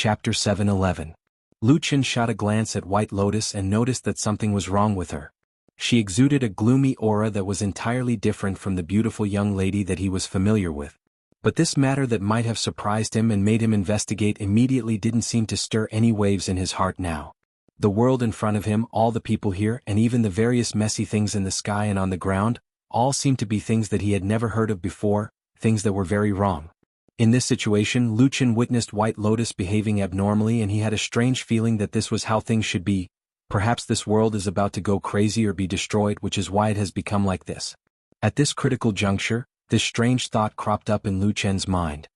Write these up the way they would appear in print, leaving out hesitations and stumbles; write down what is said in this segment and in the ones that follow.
Chapter 7:11. Lucian shot a glance at White Lotus and noticed that something was wrong with her. She exuded a gloomy aura that was entirely different from the beautiful young lady that he was familiar with. But this matter that might have surprised him and made him investigate immediately didn't seem to stir any waves in his heart now. The world in front of him, all the people here, and even the various messy things in the sky and on the ground, all seemed to be things that he had never heard of before, things that were very wrong. In this situation, Lucian witnessed White Lotus behaving abnormally, and he had a strange feeling that this was how things should be. Perhaps this world is about to go crazy or be destroyed, which is why it has become like this. At this critical juncture, this strange thought cropped up in Lucian's mind.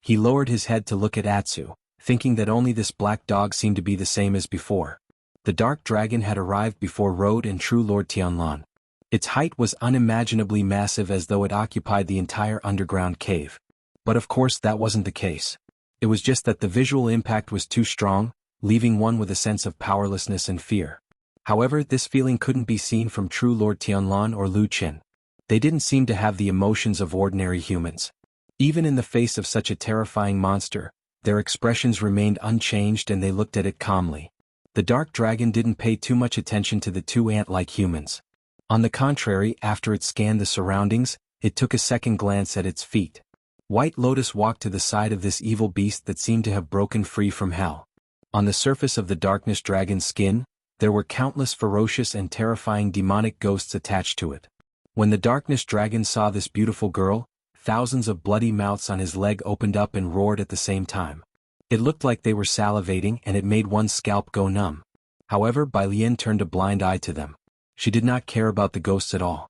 He lowered his head to look at Atsu, thinking that only this black dog seemed to be the same as before. The dark dragon had arrived before Road and true Lord Tianlan. Its height was unimaginably massive, as though it occupied the entire underground cave. But of course that wasn't the case. It was just that the visual impact was too strong, leaving one with a sense of powerlessness and fear. However, this feeling couldn't be seen from true Lord Tianlan or Lucian. They didn't seem to have the emotions of ordinary humans. Even in the face of such a terrifying monster, their expressions remained unchanged and they looked at it calmly. The dark dragon didn't pay too much attention to the two ant-like humans. On the contrary, after it scanned the surroundings, it took a second glance at its feet. White Lotus walked to the side of this evil beast that seemed to have broken free from hell. On the surface of the darkness dragon's skin, there were countless ferocious and terrifying demonic ghosts attached to it. When the darkness dragon saw this beautiful girl, thousands of bloody mouths on his leg opened up and roared at the same time. It looked like they were salivating, and it made one's scalp go numb. However, Bai Lian turned a blind eye to them. She did not care about the ghosts at all.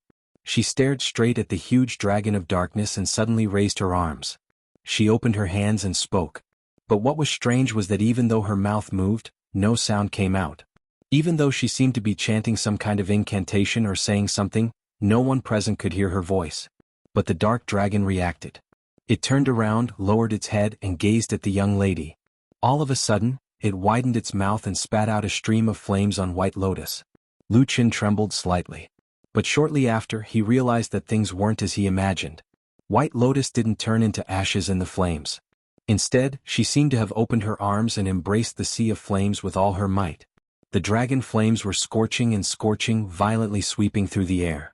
She stared straight at the huge dragon of darkness and suddenly raised her arms. She opened her hands and spoke. But what was strange was that even though her mouth moved, no sound came out. Even though she seemed to be chanting some kind of incantation or saying something, no one present could hear her voice. But the dark dragon reacted. It turned around, lowered its head, and gazed at the young lady. All of a sudden, it widened its mouth and spat out a stream of flames on White Lotus. Lucian trembled slightly. But shortly after, he realized that things weren't as he imagined. White Lotus didn't turn into ashes in the flames. Instead, she seemed to have opened her arms and embraced the sea of flames with all her might. The dragon flames were scorching and scorching, violently sweeping through the air.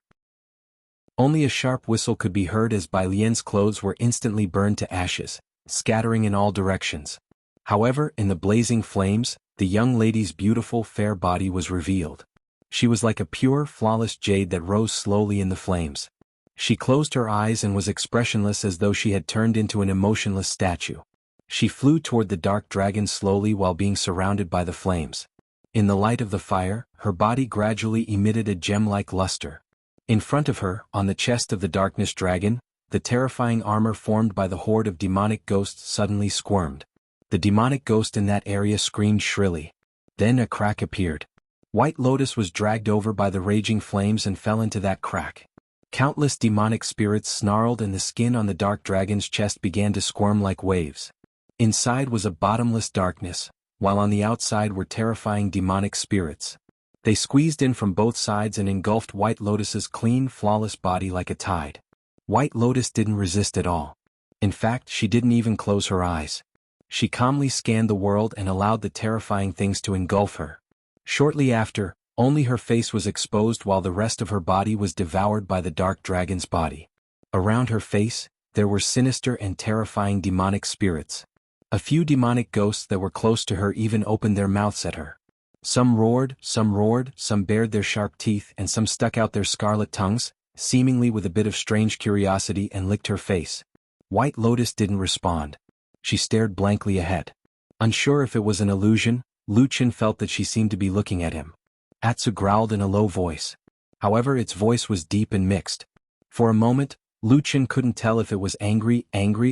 Only a sharp whistle could be heard as Bai Lian's clothes were instantly burned to ashes, scattering in all directions. However, in the blazing flames, the young lady's beautiful fair body was revealed. She was like a pure, flawless jade that rose slowly in the flames. She closed her eyes and was expressionless, as though she had turned into an emotionless statue. She flew toward the dark dragon slowly while being surrounded by the flames. In the light of the fire, her body gradually emitted a gem-like luster. In front of her, on the chest of the darkness dragon, the terrifying armor formed by the horde of demonic ghosts suddenly squirmed. The demonic ghost in that area screamed shrilly. Then a crack appeared. White Lotus was dragged over by the raging flames and fell into that crack. Countless demonic spirits snarled and the skin on the dark dragon's chest began to squirm like waves. Inside was a bottomless darkness, while on the outside were terrifying demonic spirits. They squeezed in from both sides and engulfed White Lotus's clean, flawless body like a tide. White Lotus didn't resist at all. In fact, she didn't even close her eyes. She calmly scanned the world and allowed the terrifying things to engulf her. Shortly after, only her face was exposed while the rest of her body was devoured by the dark dragon's body. Around her face, there were sinister and terrifying demonic spirits. A few demonic ghosts that were close to her even opened their mouths at her. Some roared, some bared their sharp teeth, and some stuck out their scarlet tongues, seemingly with a bit of strange curiosity, and licked her face. White Lotus didn't respond. She stared blankly ahead. Unsure if it was an illusion, Lucian felt that she seemed to be looking at him. Atsu growled in a low voice. However, its voice was deep and mixed. For a moment, Lucian couldn't tell if it was angry,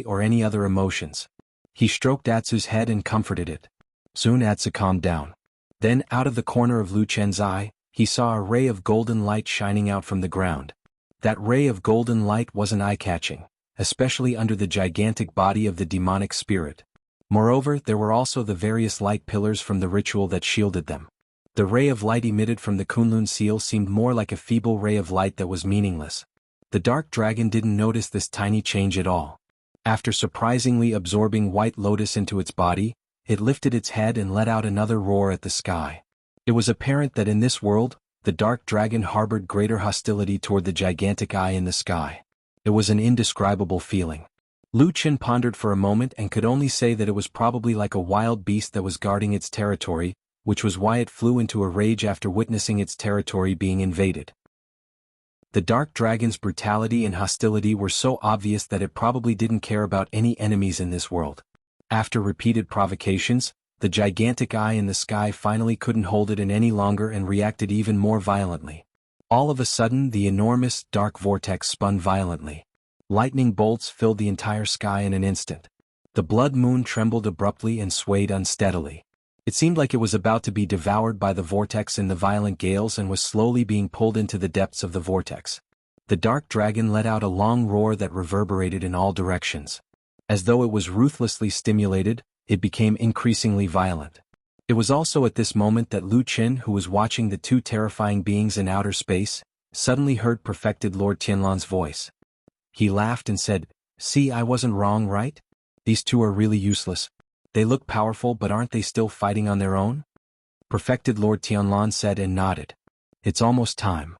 or any other emotions. He stroked Atsu's head and comforted it. Soon Atsu calmed down. Then, out of the corner of Lucian's eye, he saw a ray of golden light shining out from the ground. That ray of golden light wasn't eye-catching, especially under the gigantic body of the demonic spirit. Moreover, there were also the various light pillars from the ritual that shielded them. The ray of light emitted from the Kunlun seal seemed more like a feeble ray of light that was meaningless. The dark dragon didn't notice this tiny change at all. After surprisingly absorbing White Lotus into its body, it lifted its head and let out another roar at the sky. It was apparent that in this world, the dark dragon harbored greater hostility toward the gigantic eye in the sky. It was an indescribable feeling. Lu Qin pondered for a moment and could only say that it was probably like a wild beast that was guarding its territory, which was why it flew into a rage after witnessing its territory being invaded. The dark dragon's brutality and hostility were so obvious that it probably didn't care about any enemies in this world. After repeated provocations, the gigantic eye in the sky finally couldn't hold it in any longer and reacted even more violently. All of a sudden, the enormous, dark vortex spun violently. Lightning bolts filled the entire sky in an instant. The blood moon trembled abruptly and swayed unsteadily. It seemed like it was about to be devoured by the vortex in the violent gales and was slowly being pulled into the depths of the vortex. The dark dragon let out a long roar that reverberated in all directions. As though it was ruthlessly stimulated, it became increasingly violent. It was also at this moment that Lu Qin, who was watching the two terrifying beings in outer space, suddenly heard perfected Lord Tianlan's voice. He laughed and said, "See, I wasn't wrong, right? These two are really useless. They look powerful, but aren't they still fighting on their own?" Perfected Lord Tianlan said and nodded. "It's almost time."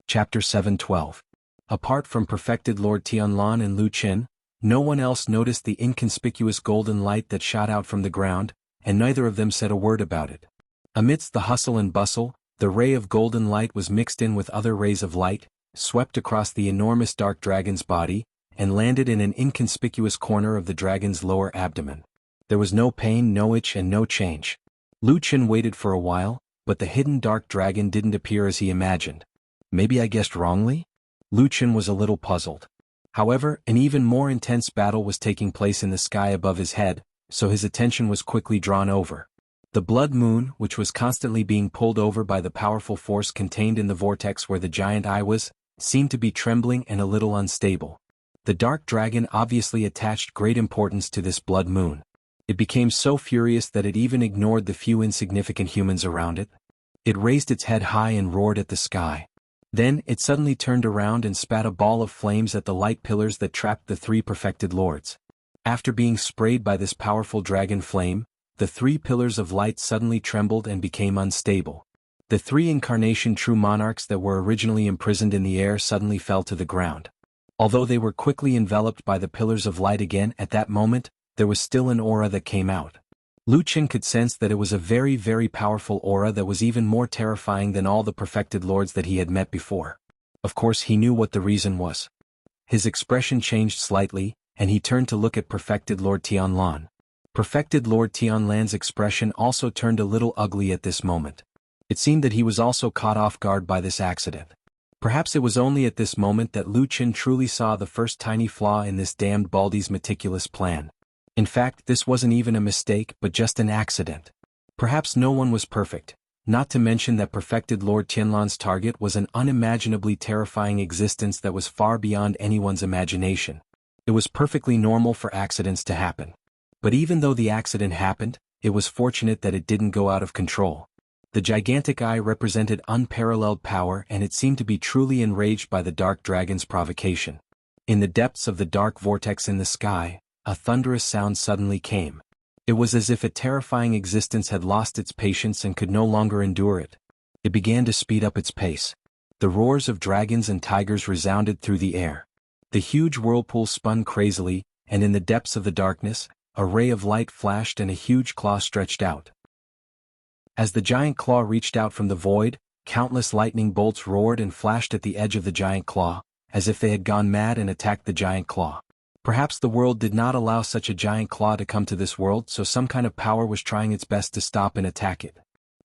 Chapter 7:12. Apart from perfected Lord Tianlan and Lu Qin, no one else noticed the inconspicuous golden light that shot out from the ground, and neither of them said a word about it. Amidst the hustle and bustle, the ray of golden light was mixed in with other rays of light, swept across the enormous dark dragon's body, and landed in an inconspicuous corner of the dragon's lower abdomen. There was no pain, no itch, and no change. Lu Qin waited for a while, but the hidden dark dragon didn't appear as he imagined. Maybe I guessed wrongly? Lu Qin was a little puzzled. However, an even more intense battle was taking place in the sky above his head, so his attention was quickly drawn over. The blood moon, which was constantly being pulled over by the powerful force contained in the vortex where the giant eye was, seemed to be trembling and a little unstable. The dark dragon obviously attached great importance to this blood moon. It became so furious that it even ignored the few insignificant humans around it. It raised its head high and roared at the sky. Then, it suddenly turned around and spat a ball of flames at the light pillars that trapped the three perfected lords. After being sprayed by this powerful dragon flame, the three pillars of light suddenly trembled and became unstable. The three incarnation true monarchs that were originally imprisoned in the air suddenly fell to the ground. Although they were quickly enveloped by the pillars of light again at that moment, there was still an aura that came out. Lu Qin could sense that it was a very, very powerful aura that was even more terrifying than all the perfected lords that he had met before. Of course, he knew what the reason was. His expression changed slightly, and he turned to look at perfected Lord Tianlan. Perfected Lord Tianlan's expression also turned a little ugly at this moment. It seemed that he was also caught off guard by this accident. Perhaps it was only at this moment that Lu Qin truly saw the first tiny flaw in this damned Baldy's meticulous plan. In fact, this wasn't even a mistake but just an accident. Perhaps no one was perfect, not to mention that perfected Lord Tianlan's target was an unimaginably terrifying existence that was far beyond anyone's imagination. It was perfectly normal for accidents to happen. But even though the accident happened, it was fortunate that it didn't go out of control. The gigantic eye represented unparalleled power, and it seemed to be truly enraged by the dark dragon's provocation. In the depths of the dark vortex in the sky, a thunderous sound suddenly came. It was as if a terrifying existence had lost its patience and could no longer endure it. It began to speed up its pace. The roars of dragons and tigers resounded through the air. The huge whirlpool spun crazily, and in the depths of the darkness, a ray of light flashed and a huge claw stretched out. As the giant claw reached out from the void, countless lightning bolts roared and flashed at the edge of the giant claw, as if they had gone mad and attacked the giant claw. Perhaps the world did not allow such a giant claw to come to this world, so some kind of power was trying its best to stop and attack it.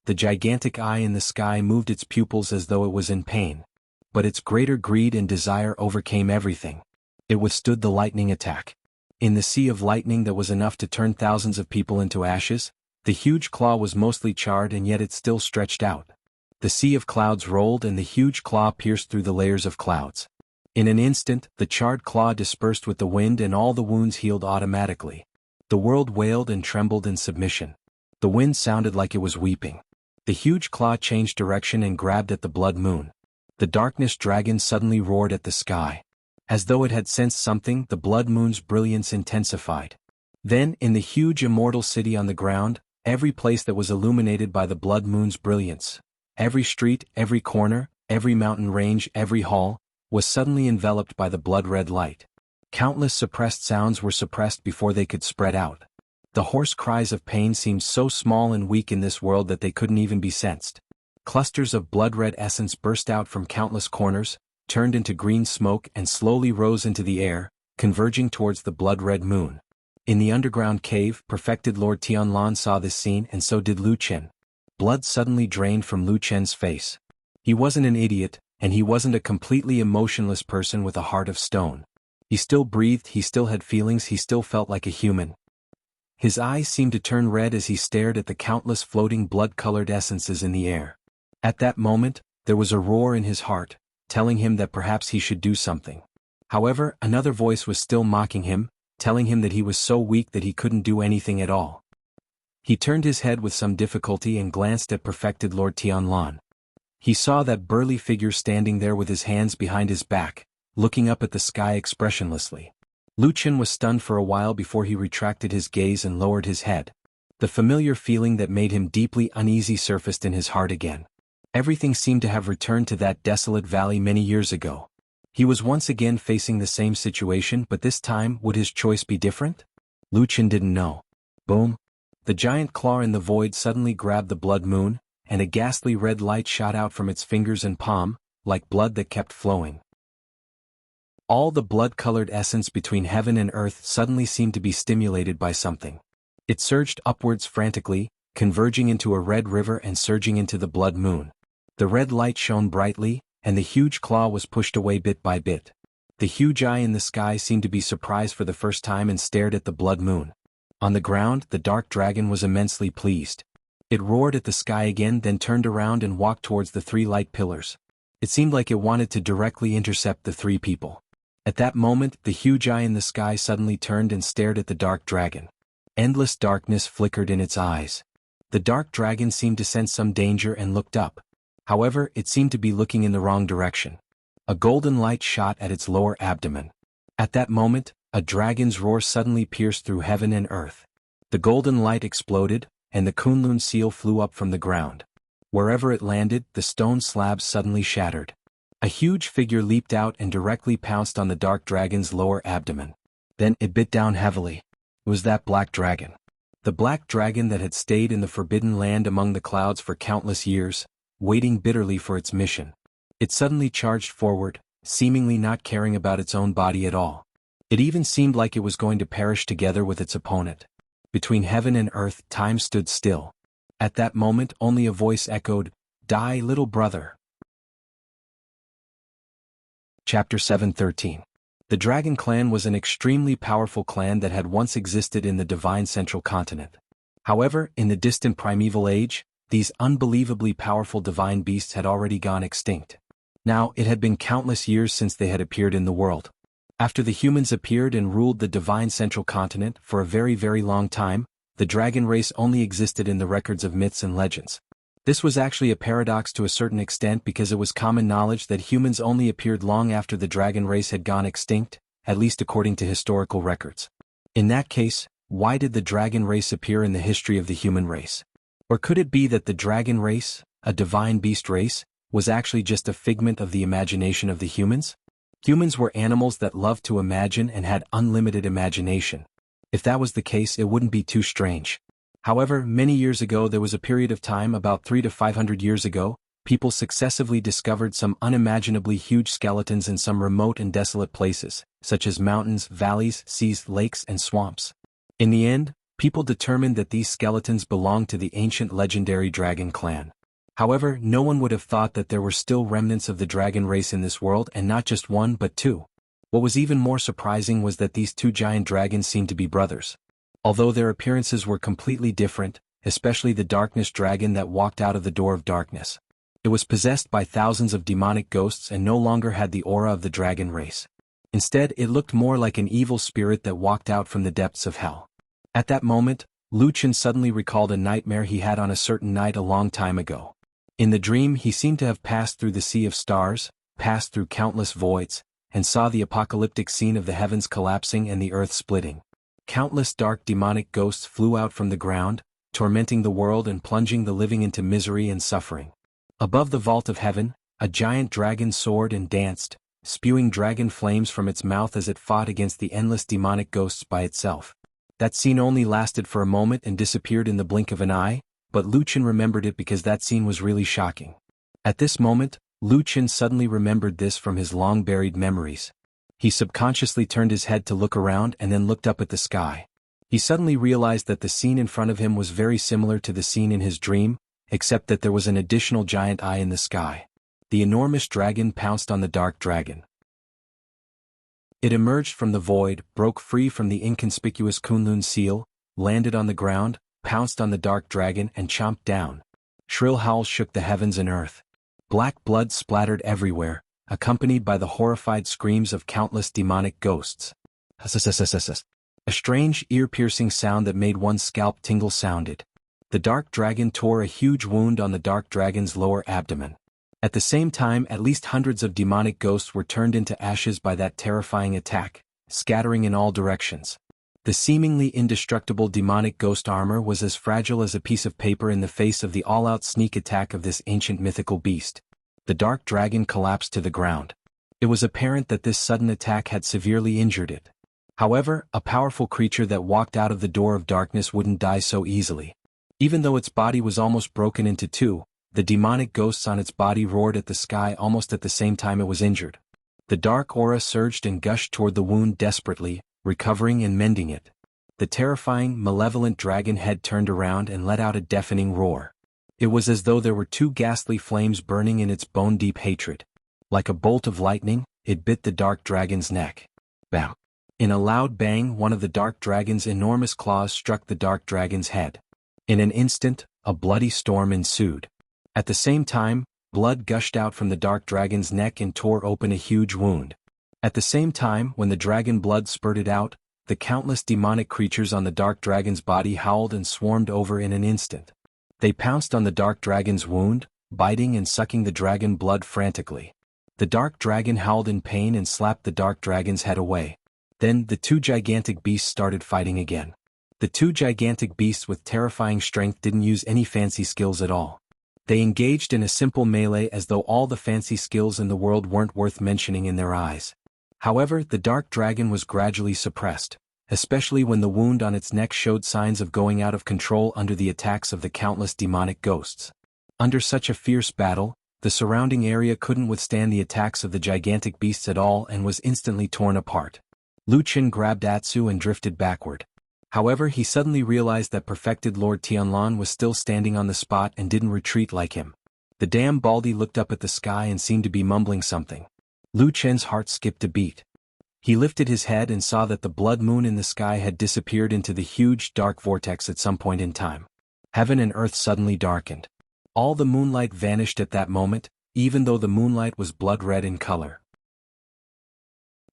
The gigantic eye in the sky moved its pupils as though it was in pain. But its greater greed and desire overcame everything. It withstood the lightning attack. In the sea of lightning that was enough to turn thousands of people into ashes, the huge claw was mostly charred and yet it still stretched out. The sea of clouds rolled and the huge claw pierced through the layers of clouds. In an instant, the charred claw dispersed with the wind and all the wounds healed automatically. The world wailed and trembled in submission. The wind sounded like it was weeping. The huge claw changed direction and grabbed at the blood moon. The darkness dragon suddenly roared at the sky. As though it had sensed something, the blood moon's brilliance intensified. Then, in the huge immortal city on the ground, every place that was illuminated by the blood moon's brilliance, every street, every corner, every mountain range, every hall, was suddenly enveloped by the blood-red light. Countless suppressed sounds were suppressed before they could spread out. The hoarse cries of pain seemed so small and weak in this world that they couldn't even be sensed. Clusters of blood-red essence burst out from countless corners, turned into green smoke and slowly rose into the air, converging towards the blood-red moon. In the underground cave, perfected Lord Tianlan saw this scene, and so did Lu Chen. Blood suddenly drained from Lu Chen's face. He wasn't an idiot, and he wasn't a completely emotionless person with a heart of stone. He still breathed, he still had feelings, he still felt like a human. His eyes seemed to turn red as he stared at the countless floating blood-colored essences in the air. At that moment, there was a roar in his heart, telling him that perhaps he should do something. However, another voice was still mocking him, telling him that he was so weak that he couldn't do anything at all. He turned his head with some difficulty and glanced at perfected Lord Tianlan. He saw that burly figure standing there with his hands behind his back, looking up at the sky expressionlessly. Lu Chen was stunned for a while before he retracted his gaze and lowered his head. The familiar feeling that made him deeply uneasy surfaced in his heart again. Everything seemed to have returned to that desolate valley many years ago. He was once again facing the same situation, but this time would his choice be different? Lu Chen didn't know. Boom! The giant claw in the void suddenly grabbed the blood moon, and a ghastly red light shot out from its fingers and palm, like blood that kept flowing. All the blood-colored essence between heaven and earth suddenly seemed to be stimulated by something. It surged upwards frantically, converging into a red river and surging into the blood moon. The red light shone brightly, and the huge claw was pushed away bit by bit. The huge eye in the sky seemed to be surprised for the first time and stared at the blood moon. On the ground, the dark dragon was immensely pleased. It roared at the sky again, then turned around and walked towards the three light pillars. It seemed like it wanted to directly intercept the three people. At that moment, the huge eye in the sky suddenly turned and stared at the dark dragon. Endless darkness flickered in its eyes. The dark dragon seemed to sense some danger and looked up. However, it seemed to be looking in the wrong direction. A golden light shot at its lower abdomen. At that moment, a dragon's roar suddenly pierced through heaven and earth. The golden light exploded, and the Kunlun seal flew up from the ground. Wherever it landed, the stone slabs suddenly shattered. A huge figure leaped out and directly pounced on the dark dragon's lower abdomen. Then it bit down heavily. It was that black dragon. The black dragon that had stayed in the forbidden land among the clouds for countless years, waiting bitterly for its mission. It suddenly charged forward, seemingly not caring about its own body at all. It even seemed like it was going to perish together with its opponent. Between heaven and earth, time stood still. At that moment, only a voice echoed, "Die, little brother." Chapter 7:13. The Dragon Clan was an extremely powerful clan that had once existed in the divine central continent. However, in the distant primeval age, these unbelievably powerful divine beasts had already gone extinct. Now, it had been countless years since they had appeared in the world. After the humans appeared and ruled the divine central continent for a very, very long time, the dragon race only existed in the records of myths and legends. This was actually a paradox to a certain extent because it was common knowledge that humans only appeared long after the dragon race had gone extinct, at least according to historical records. In that case, why did the dragon race appear in the history of the human race? Or could it be that the dragon race, a divine beast race, was actually just a figment of the imagination of the humans? Humans were animals that loved to imagine and had unlimited imagination. If that was the case, it wouldn't be too strange. However, many years ago there was a period of time about 300 to 500 years ago, people successively discovered some unimaginably huge skeletons in some remote and desolate places, such as mountains, valleys, seas, lakes, and swamps. In the end, people determined that these skeletons belonged to the ancient legendary dragon clan. However, no one would have thought that there were still remnants of the dragon race in this world, and not just one but two. What was even more surprising was that these two giant dragons seemed to be brothers. Although their appearances were completely different, especially the darkness dragon that walked out of the door of darkness. It was possessed by thousands of demonic ghosts and no longer had the aura of the dragon race. Instead, it looked more like an evil spirit that walked out from the depths of hell. At that moment, Lu Chen suddenly recalled a nightmare he had on a certain night a long time ago. In the dream, he seemed to have passed through the sea of stars, passed through countless voids, and saw the apocalyptic scene of the heavens collapsing and the earth splitting. Countless dark demonic ghosts flew out from the ground, tormenting the world and plunging the living into misery and suffering. Above the vault of heaven, a giant dragon soared and danced, spewing dragon flames from its mouth as it fought against the endless demonic ghosts by itself. That scene only lasted for a moment and disappeared in the blink of an eye, but Lu Chen remembered it because that scene was really shocking. At this moment, Lu Chen suddenly remembered this from his long-buried memories. He subconsciously turned his head to look around and then looked up at the sky. He suddenly realized that the scene in front of him was very similar to the scene in his dream, except that there was an additional giant eye in the sky. The enormous dragon pounced on the dark dragon. It emerged from the void, broke free from the inconspicuous Kunlun seal, landed on the ground, pounced on the dark dragon and chomped down. Shrill howls shook the heavens and earth. Black blood splattered everywhere, accompanied by the horrified screams of countless demonic ghosts. A strange, ear-piercing sound that made one's scalp tingle sounded. The dark dragon tore a huge wound on the dark dragon's lower abdomen. At the same time, at least hundreds of demonic ghosts were turned into ashes by that terrifying attack, scattering in all directions. The seemingly indestructible demonic ghost armor was as fragile as a piece of paper in the face of the all-out sneak attack of this ancient mythical beast. The dark dragon collapsed to the ground. It was apparent that this sudden attack had severely injured it. However, a powerful creature that walked out of the door of darkness wouldn't die so easily. Even though its body was almost broken into two, the demonic ghosts on its body roared at the sky almost at the same time it was injured. The dark aura surged and gushed toward the wound desperately, recovering and mending it. The terrifying, malevolent dragon head turned around and let out a deafening roar. It was as though there were two ghastly flames burning in its bone-deep hatred. Like a bolt of lightning, it bit the dark dragon's neck. Bam! In a loud bang, one of the dark dragon's enormous claws struck the dark dragon's head. In an instant, a bloody storm ensued. At the same time, blood gushed out from the dark dragon's neck and tore open a huge wound. At the same time, when the dragon blood spurted out, the countless demonic creatures on the dark dragon's body howled and swarmed over in an instant. They pounced on the dark dragon's wound, biting and sucking the dragon blood frantically. The dark dragon howled in pain and slapped the dark dragon's head away. Then, the two gigantic beasts started fighting again. The two gigantic beasts with terrifying strength didn't use any fancy skills at all. They engaged in a simple melee as though all the fancy skills in the world weren't worth mentioning in their eyes. However, the dark dragon was gradually suppressed, especially when the wound on its neck showed signs of going out of control under the attacks of the countless demonic ghosts. Under such a fierce battle, the surrounding area couldn't withstand the attacks of the gigantic beasts at all and was instantly torn apart. Lu Chen grabbed Atsu and drifted backward. However, he suddenly realized that perfected Lord Tianlan was still standing on the spot and didn't retreat like him. The damn Baldy looked up at the sky and seemed to be mumbling something. Lu Chen's heart skipped a beat. He lifted his head and saw that the blood moon in the sky had disappeared into the huge dark vortex at some point in time. Heaven and earth suddenly darkened. All the moonlight vanished at that moment, even though the moonlight was blood-red in color.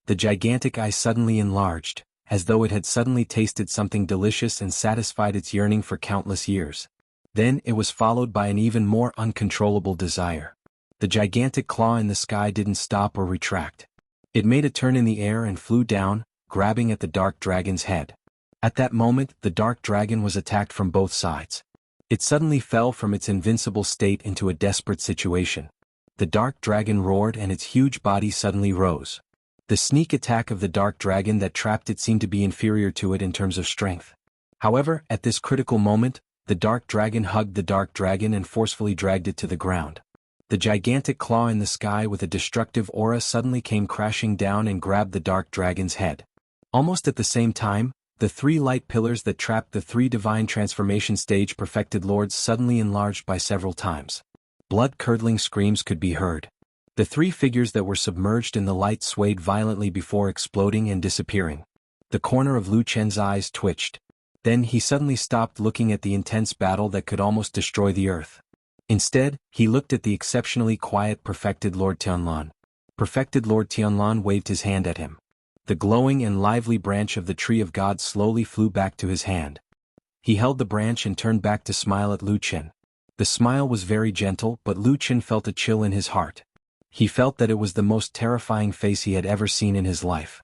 The gigantic eye suddenly enlarged, as though it had suddenly tasted something delicious and satisfied its yearning for countless years. Then it was followed by an even more uncontrollable desire. The gigantic claw in the sky didn't stop or retract. It made a turn in the air and flew down, grabbing at the dark dragon's head. At that moment, the dark dragon was attacked from both sides. It suddenly fell from its invincible state into a desperate situation. The dark dragon roared and its huge body suddenly rose. The sneak attack of the dark dragon that trapped it seemed to be inferior to it in terms of strength. However, at this critical moment, the dark dragon hugged the dark dragon and forcefully dragged it to the ground. The gigantic claw in the sky with a destructive aura suddenly came crashing down and grabbed the dark dragon's head. Almost at the same time, the three light pillars that trapped the three divine transformation stage perfected lords suddenly enlarged by several times. Blood-curdling screams could be heard. The three figures that were submerged in the light swayed violently before exploding and disappearing. The corner of Lu Chen's eyes twitched. Then he suddenly stopped looking at the intense battle that could almost destroy the earth. Instead, he looked at the exceptionally quiet perfected Lord Tianlan. Perfected Lord Tianlan waved his hand at him. The glowing and lively branch of the Tree of God slowly flew back to his hand. He held the branch and turned back to smile at Lu Chen. The smile was very gentle, but Lu Chen felt a chill in his heart. He felt that it was the most terrifying face he had ever seen in his life.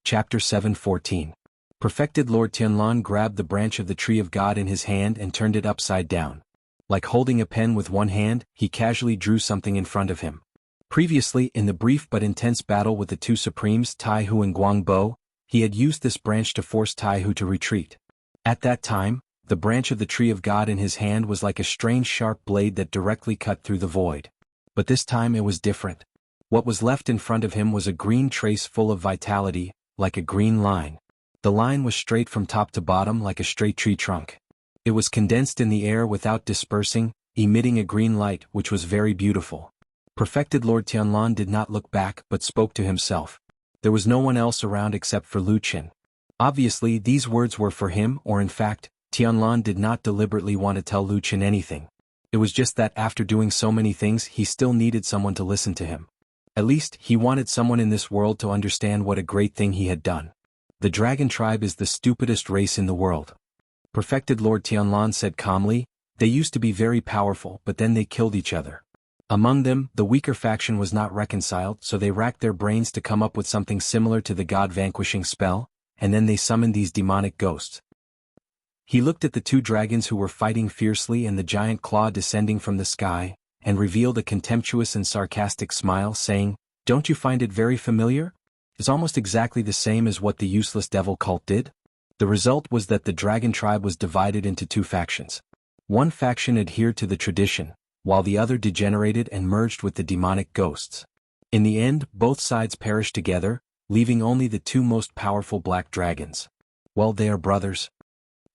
Chapter 7:14. Perfected Lord Tianlan grabbed the branch of the tree of God in his hand and turned it upside down. Like holding a pen with one hand, he casually drew something in front of him. Previously, in the brief but intense battle with the two supremes Taihu and Guangbo, he had used this branch to force Taihu to retreat. At that time, the branch of the tree of God in his hand was like a strange sharp blade that directly cut through the void. But this time it was different. What was left in front of him was a green trace full of vitality, like a green line. The line was straight from top to bottom like a straight tree trunk. It was condensed in the air without dispersing, emitting a green light which was very beautiful. Perfected Lord Tianlan did not look back but spoke to himself. There was no one else around except for Lu Qin. Obviously these words were for him, or in fact, Tianlan did not deliberately want to tell Lu Qin anything. It was just that after doing so many things he still needed someone to listen to him. At least, he wanted someone in this world to understand what a great thing he had done. The dragon tribe is the stupidest race in the world. Perfected Lord Tianlan said calmly, they used to be very powerful but then they killed each other. Among them, the weaker faction was not reconciled so they racked their brains to come up with something similar to the god-vanquishing spell, and then they summoned these demonic ghosts. He looked at the two dragons who were fighting fiercely and the giant claw descending from the sky, and revealed a contemptuous and sarcastic smile saying, "Don't you find it very familiar? It's almost exactly the same as what the useless devil cult did." The result was that the dragon tribe was divided into two factions. One faction adhered to the tradition, while the other degenerated and merged with the demonic ghosts. In the end, both sides perished together, leaving only the two most powerful black dragons. Well, they are brothers.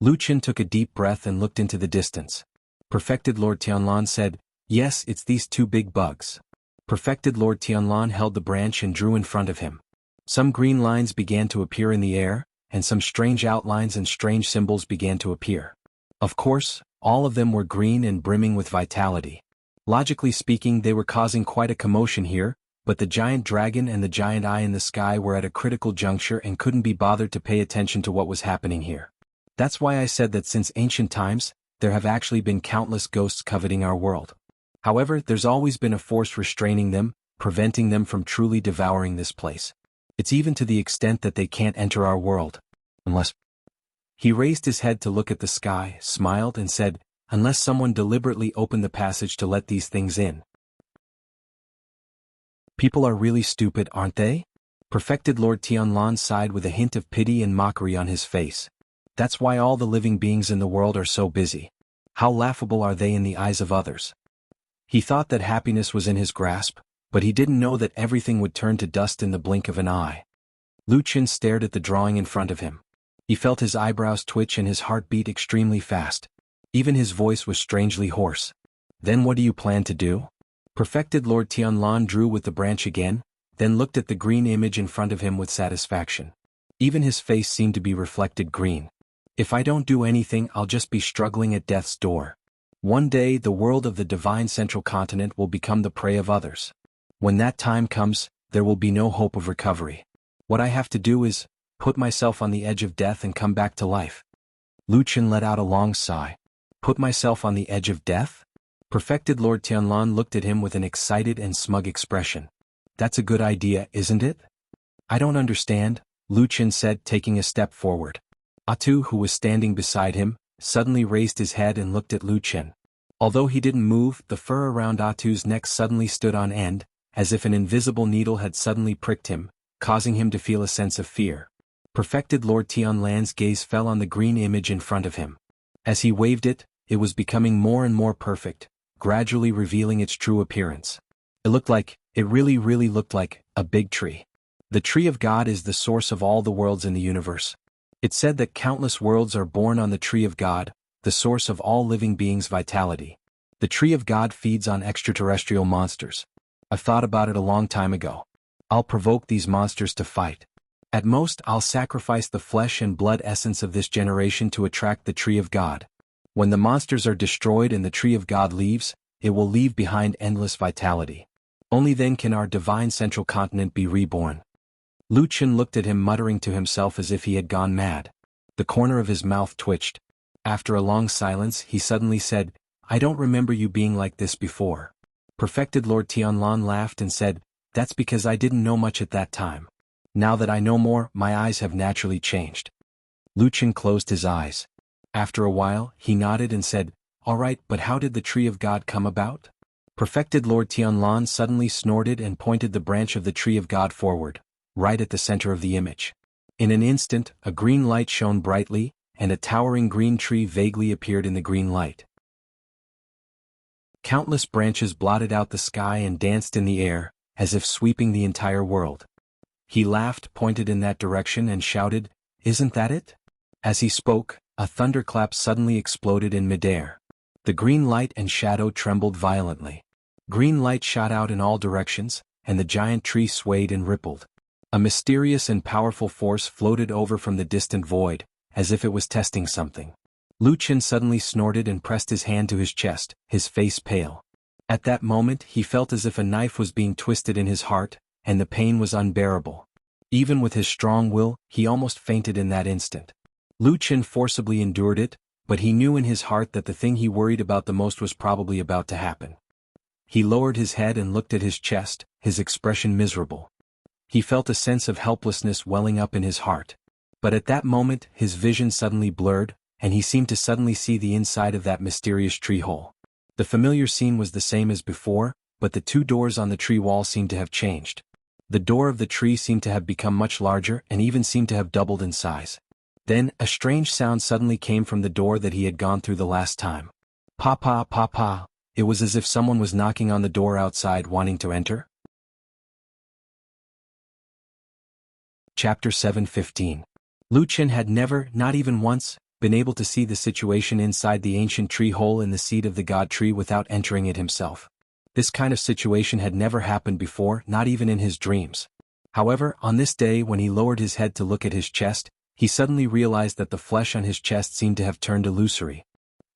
Lu Qin took a deep breath and looked into the distance. Perfected Lord Tianlan said, "Yes, it's these two big bugs." Perfected Lord Tianlan held the branch and drew in front of him. Some green lines began to appear in the air, and some strange outlines and strange symbols began to appear. Of course, all of them were green and brimming with vitality. Logically speaking, they were causing quite a commotion here, but the giant dragon and the giant eye in the sky were at a critical juncture and couldn't be bothered to pay attention to what was happening here. That's why I said that since ancient times, there have actually been countless ghosts coveting our world. However, there's always been a force restraining them, preventing them from truly devouring this place. It's even to the extent that they can't enter our world. Unless... He raised his head to look at the sky, smiled and said, "Unless someone deliberately opened the passage to let these things in." People are really stupid, aren't they? Perfected Lord Tianlan sighed with a hint of pity and mockery on his face. That's why all the living beings in the world are so busy. How laughable are they in the eyes of others? He thought that happiness was in his grasp, but he didn't know that everything would turn to dust in the blink of an eye. Lu Qin stared at the drawing in front of him. He felt his eyebrows twitch and his heart beat extremely fast. Even his voice was strangely hoarse. "Then what do you plan to do?" Perfected Lord Tianlan drew with the branch again, then looked at the green image in front of him with satisfaction. Even his face seemed to be reflected green. "If I don't do anything, I'll just be struggling at death's door. One day the world of the divine central continent will become the prey of others. When that time comes, there will be no hope of recovery. What I have to do is put myself on the edge of death and come back to life." Lu Qin let out a long sigh. "Put myself on the edge of death?" Perfected Lord Tianlan looked at him with an excited and smug expression. "That's a good idea, isn't it?" "I don't understand," Lu Qin said, taking a step forward. Atu, who was standing beside him, suddenly raised his head and looked at Lu Qin. Although he didn't move, the fur around Atu's neck suddenly stood on end, as if an invisible needle had suddenly pricked him, causing him to feel a sense of fear. Perfected Lord Tianlan's gaze fell on the green image in front of him. As he waved it, it was becoming more and more perfect, gradually revealing its true appearance. It really looked like, a big tree. The tree of God is the source of all the worlds in the universe. It said that countless worlds are born on the tree of God, the source of all living beings' vitality. The tree of God feeds on extraterrestrial monsters. I've thought about it a long time ago. I'll provoke these monsters to fight. At most, I'll sacrifice the flesh and blood essence of this generation to attract the tree of God. When the monsters are destroyed and the tree of God leaves, it will leave behind endless vitality. Only then can our divine central continent be reborn. Lu Qin looked at him, muttering to himself as if he had gone mad. The corner of his mouth twitched. After a long silence, he suddenly said, "I don't remember you being like this before." Perfected Lord Tianlan laughed and said, "That's because I didn't know much at that time. Now that I know more, my eyes have naturally changed. Lucian closed his eyes. After a while, he nodded and said, "All right, but how did the Tree of God come about?" Perfected Lord Tianlan suddenly snorted and pointed the branch of the Tree of God forward, right at the center of the image. In an instant, a green light shone brightly, and a towering green tree vaguely appeared in the green light. Countless branches blotted out the sky and danced in the air, as if sweeping the entire world. He laughed, pointed in that direction and shouted, "Isn't that it?" As he spoke, a thunderclap suddenly exploded in midair. The green light and shadow trembled violently. Green light shot out in all directions, and the giant tree swayed and rippled. A mysterious and powerful force floated over from the distant void, as if it was testing something. Lucian suddenly snorted and pressed his hand to his chest, his face pale. At that moment he felt as if a knife was being twisted in his heart, and the pain was unbearable. Even with his strong will, he almost fainted in that instant. Lucian forcibly endured it, but he knew in his heart that the thing he worried about the most was probably about to happen. He lowered his head and looked at his chest, his expression miserable. He felt a sense of helplessness welling up in his heart. But at that moment his vision suddenly blurred, and he seemed to suddenly see the inside of that mysterious tree hole. The familiar scene was the same as before, but the two doors on the tree wall seemed to have changed. The door of the tree seemed to have become much larger and even seemed to have doubled in size. Then, a strange sound suddenly came from the door that he had gone through the last time. "Papa, papa." It was as if someone was knocking on the door outside wanting to enter. Chapter 7:15. Lucian had never, not even once, been able to see the situation inside the ancient tree hole in the seed of the god tree without entering it himself. This kind of situation had never happened before, not even in his dreams. However, on this day when he lowered his head to look at his chest, he suddenly realized that the flesh on his chest seemed to have turned illusory.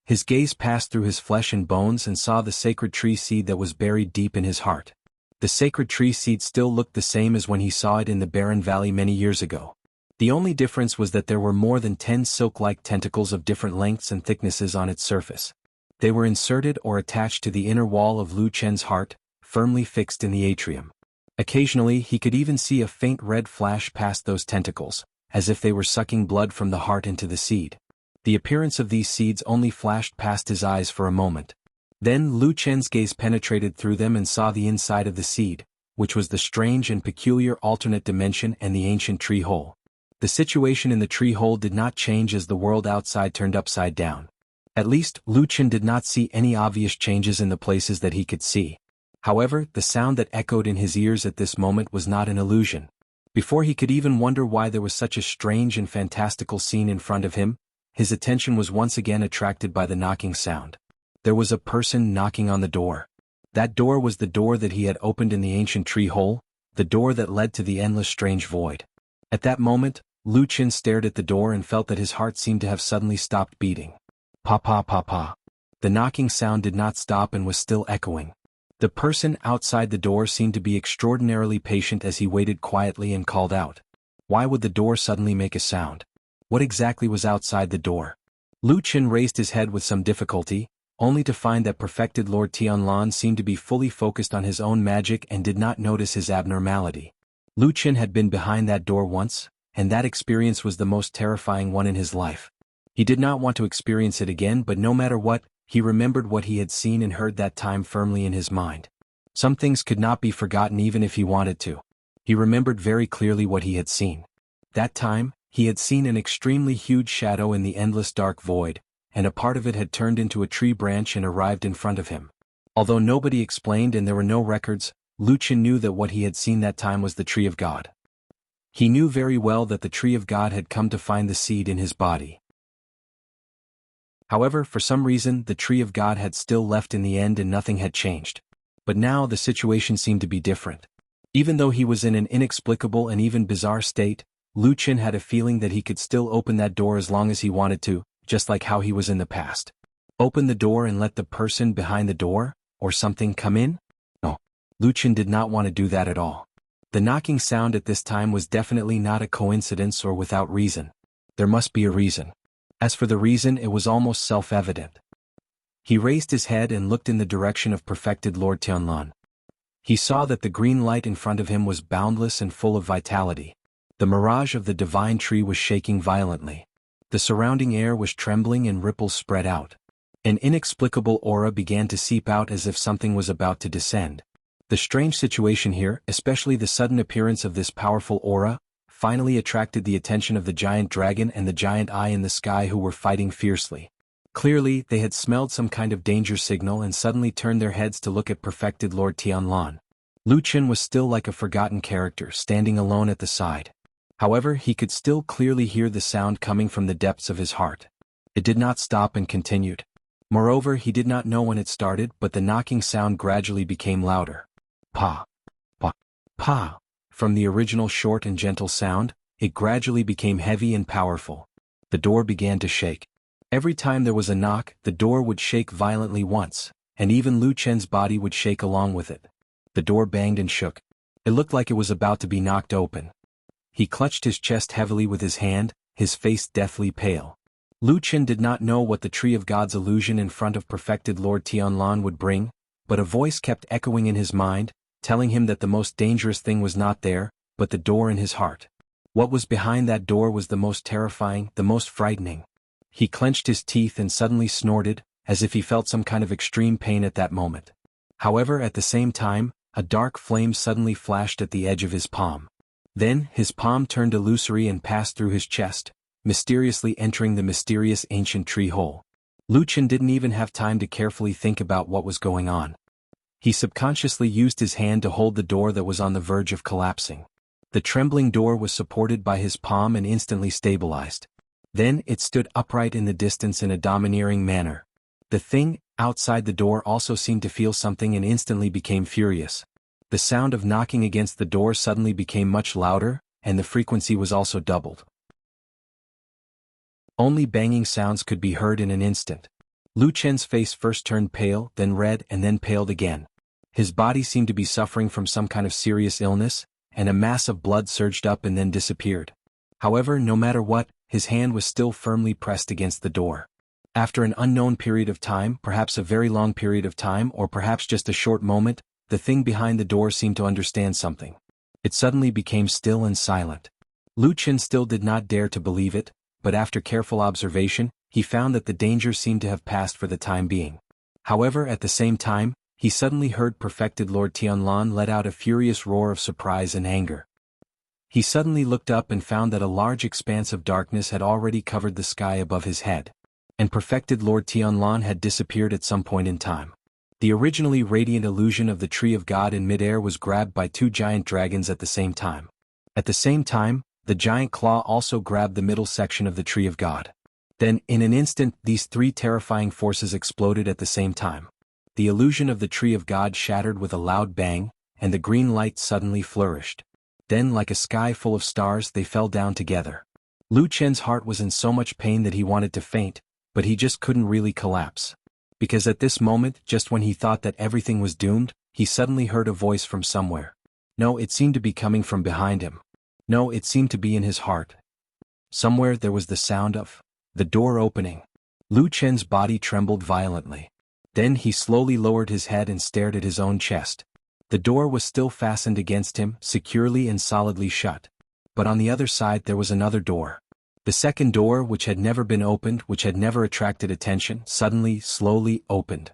His gaze passed through his flesh and bones and saw the sacred tree seed that was buried deep in his heart. The sacred tree seed still looked the same as when he saw it in the barren valley many years ago. The only difference was that there were more than 10 silk-like tentacles of different lengths and thicknesses on its surface. They were inserted or attached to the inner wall of Lucian's heart, firmly fixed in the atrium. Occasionally he could even see a faint red flash past those tentacles, as if they were sucking blood from the heart into the seed. The appearance of these seeds only flashed past his eyes for a moment. Then Lucian's gaze penetrated through them and saw the inside of the seed, which was the strange and peculiar alternate dimension and the ancient tree hole. The situation in the tree hole did not change as the world outside turned upside down. At least, Lucian did not see any obvious changes in the places that he could see. However, the sound that echoed in his ears at this moment was not an illusion. Before he could even wonder why there was such a strange and fantastical scene in front of him, his attention was once again attracted by the knocking sound. There was a person knocking on the door. That door was the door that he had opened in the ancient tree hole, the door that led to the endless strange void. At that moment, Lucian stared at the door and felt that his heart seemed to have suddenly stopped beating. "Papa, papa." The knocking sound did not stop and was still echoing. The person outside the door seemed to be extraordinarily patient as he waited quietly and called out. Why would the door suddenly make a sound? What exactly was outside the door? Lucian raised his head with some difficulty, only to find that perfected Lord Tianlan seemed to be fully focused on his own magic and did not notice his abnormality. Lucian had been behind that door once, and that experience was the most terrifying one in his life. He did not want to experience it again, but no matter what, he remembered what he had seen and heard that time firmly in his mind. Some things could not be forgotten even if he wanted to. He remembered very clearly what he had seen. That time, he had seen an extremely huge shadow in the endless dark void, and a part of it had turned into a tree branch and arrived in front of him. Although nobody explained and there were no records, Lucian knew that what he had seen that time was the Tree of God. He knew very well that the Tree of God had come to find the seed in his body. However, for some reason, the Tree of God had still left in the end and nothing had changed. But now the situation seemed to be different. Even though he was in an inexplicable and even bizarre state, Lucian had a feeling that he could still open that door as long as he wanted to, just like how he was in the past. Open the door and let the person behind the door, or something, come in? No. Lucian did not want to do that at all. The knocking sound at this time was definitely not a coincidence or without reason. There must be a reason. As for the reason, it was almost self-evident. He raised his head and looked in the direction of perfected Lord Tianlan. He saw that the green light in front of him was boundless and full of vitality. The mirage of the divine tree was shaking violently. The surrounding air was trembling and ripples spread out. An inexplicable aura began to seep out as if something was about to descend. The strange situation here, especially the sudden appearance of this powerful aura, finally attracted the attention of the giant dragon and the giant eye in the sky, who were fighting fiercely. Clearly, they had smelled some kind of danger signal and suddenly turned their heads to look at perfected Lord Tianlan. Luqian was still like a forgotten character standing alone at the side. However, he could still clearly hear the sound coming from the depths of his heart. It did not stop and continued. Moreover, he did not know when it started, but the knocking sound gradually became louder. Pa. Pa. Pa. From the original short and gentle sound, it gradually became heavy and powerful. The door began to shake. Every time there was a knock, the door would shake violently once, and even Lu Chen's body would shake along with it. The door banged and shook. It looked like it was about to be knocked open. He clutched his chest heavily with his hand, his face deathly pale. Lu Chen did not know what the Tree of God's illusion in front of perfected Lord Tianlan would bring, but a voice kept echoing in his mind, telling him that the most dangerous thing was not there, but the door in his heart. What was behind that door was the most terrifying, the most frightening. He clenched his teeth and suddenly snorted, as if he felt some kind of extreme pain at that moment. However, at the same time, a dark flame suddenly flashed at the edge of his palm. Then, his palm turned illusory and passed through his chest, mysteriously entering the mysterious ancient tree hole. Lu Chen didn't even have time to carefully think about what was going on. He subconsciously used his hand to hold the door that was on the verge of collapsing. The trembling door was supported by his palm and instantly stabilized. Then it stood upright in the distance in a domineering manner. The thing outside the door also seemed to feel something and instantly became furious. The sound of knocking against the door suddenly became much louder, and the frequency was also doubled. Only banging sounds could be heard in an instant. Lu Chen's face first turned pale, then red, and then paled again. His body seemed to be suffering from some kind of serious illness, and a mass of blood surged up and then disappeared. However, no matter what, his hand was still firmly pressed against the door. After an unknown period of time, perhaps a very long period of time or perhaps just a short moment, the thing behind the door seemed to understand something. It suddenly became still and silent. Lu Chen still did not dare to believe it, but after careful observation, he found that the danger seemed to have passed for the time being. However, at the same time, he suddenly heard perfected Lord Tianlan let out a furious roar of surprise and anger. He suddenly looked up and found that a large expanse of darkness had already covered the sky above his head. And perfected Lord Tianlan had disappeared at some point in time. The originally radiant illusion of the Tree of God in midair was grabbed by two giant dragons at the same time. At the same time, the giant claw also grabbed the middle section of the Tree of God. Then, in an instant, these three terrifying forces exploded at the same time. The illusion of the Tree of God shattered with a loud bang, and the green light suddenly flourished. Then, like a sky full of stars, they fell down together. Lu Chen's heart was in so much pain that he wanted to faint, but he just couldn't really collapse. Because at this moment, just when he thought that everything was doomed, he suddenly heard a voice from somewhere. No, it seemed to be coming from behind him. No, it seemed to be in his heart. Somewhere there was the sound of the door opening. Lu Chen's body trembled violently. Then he slowly lowered his head and stared at his own chest. The door was still fastened against him, securely and solidly shut. But on the other side there was another door. The second door, which had never been opened, which had never attracted attention, suddenly, slowly opened.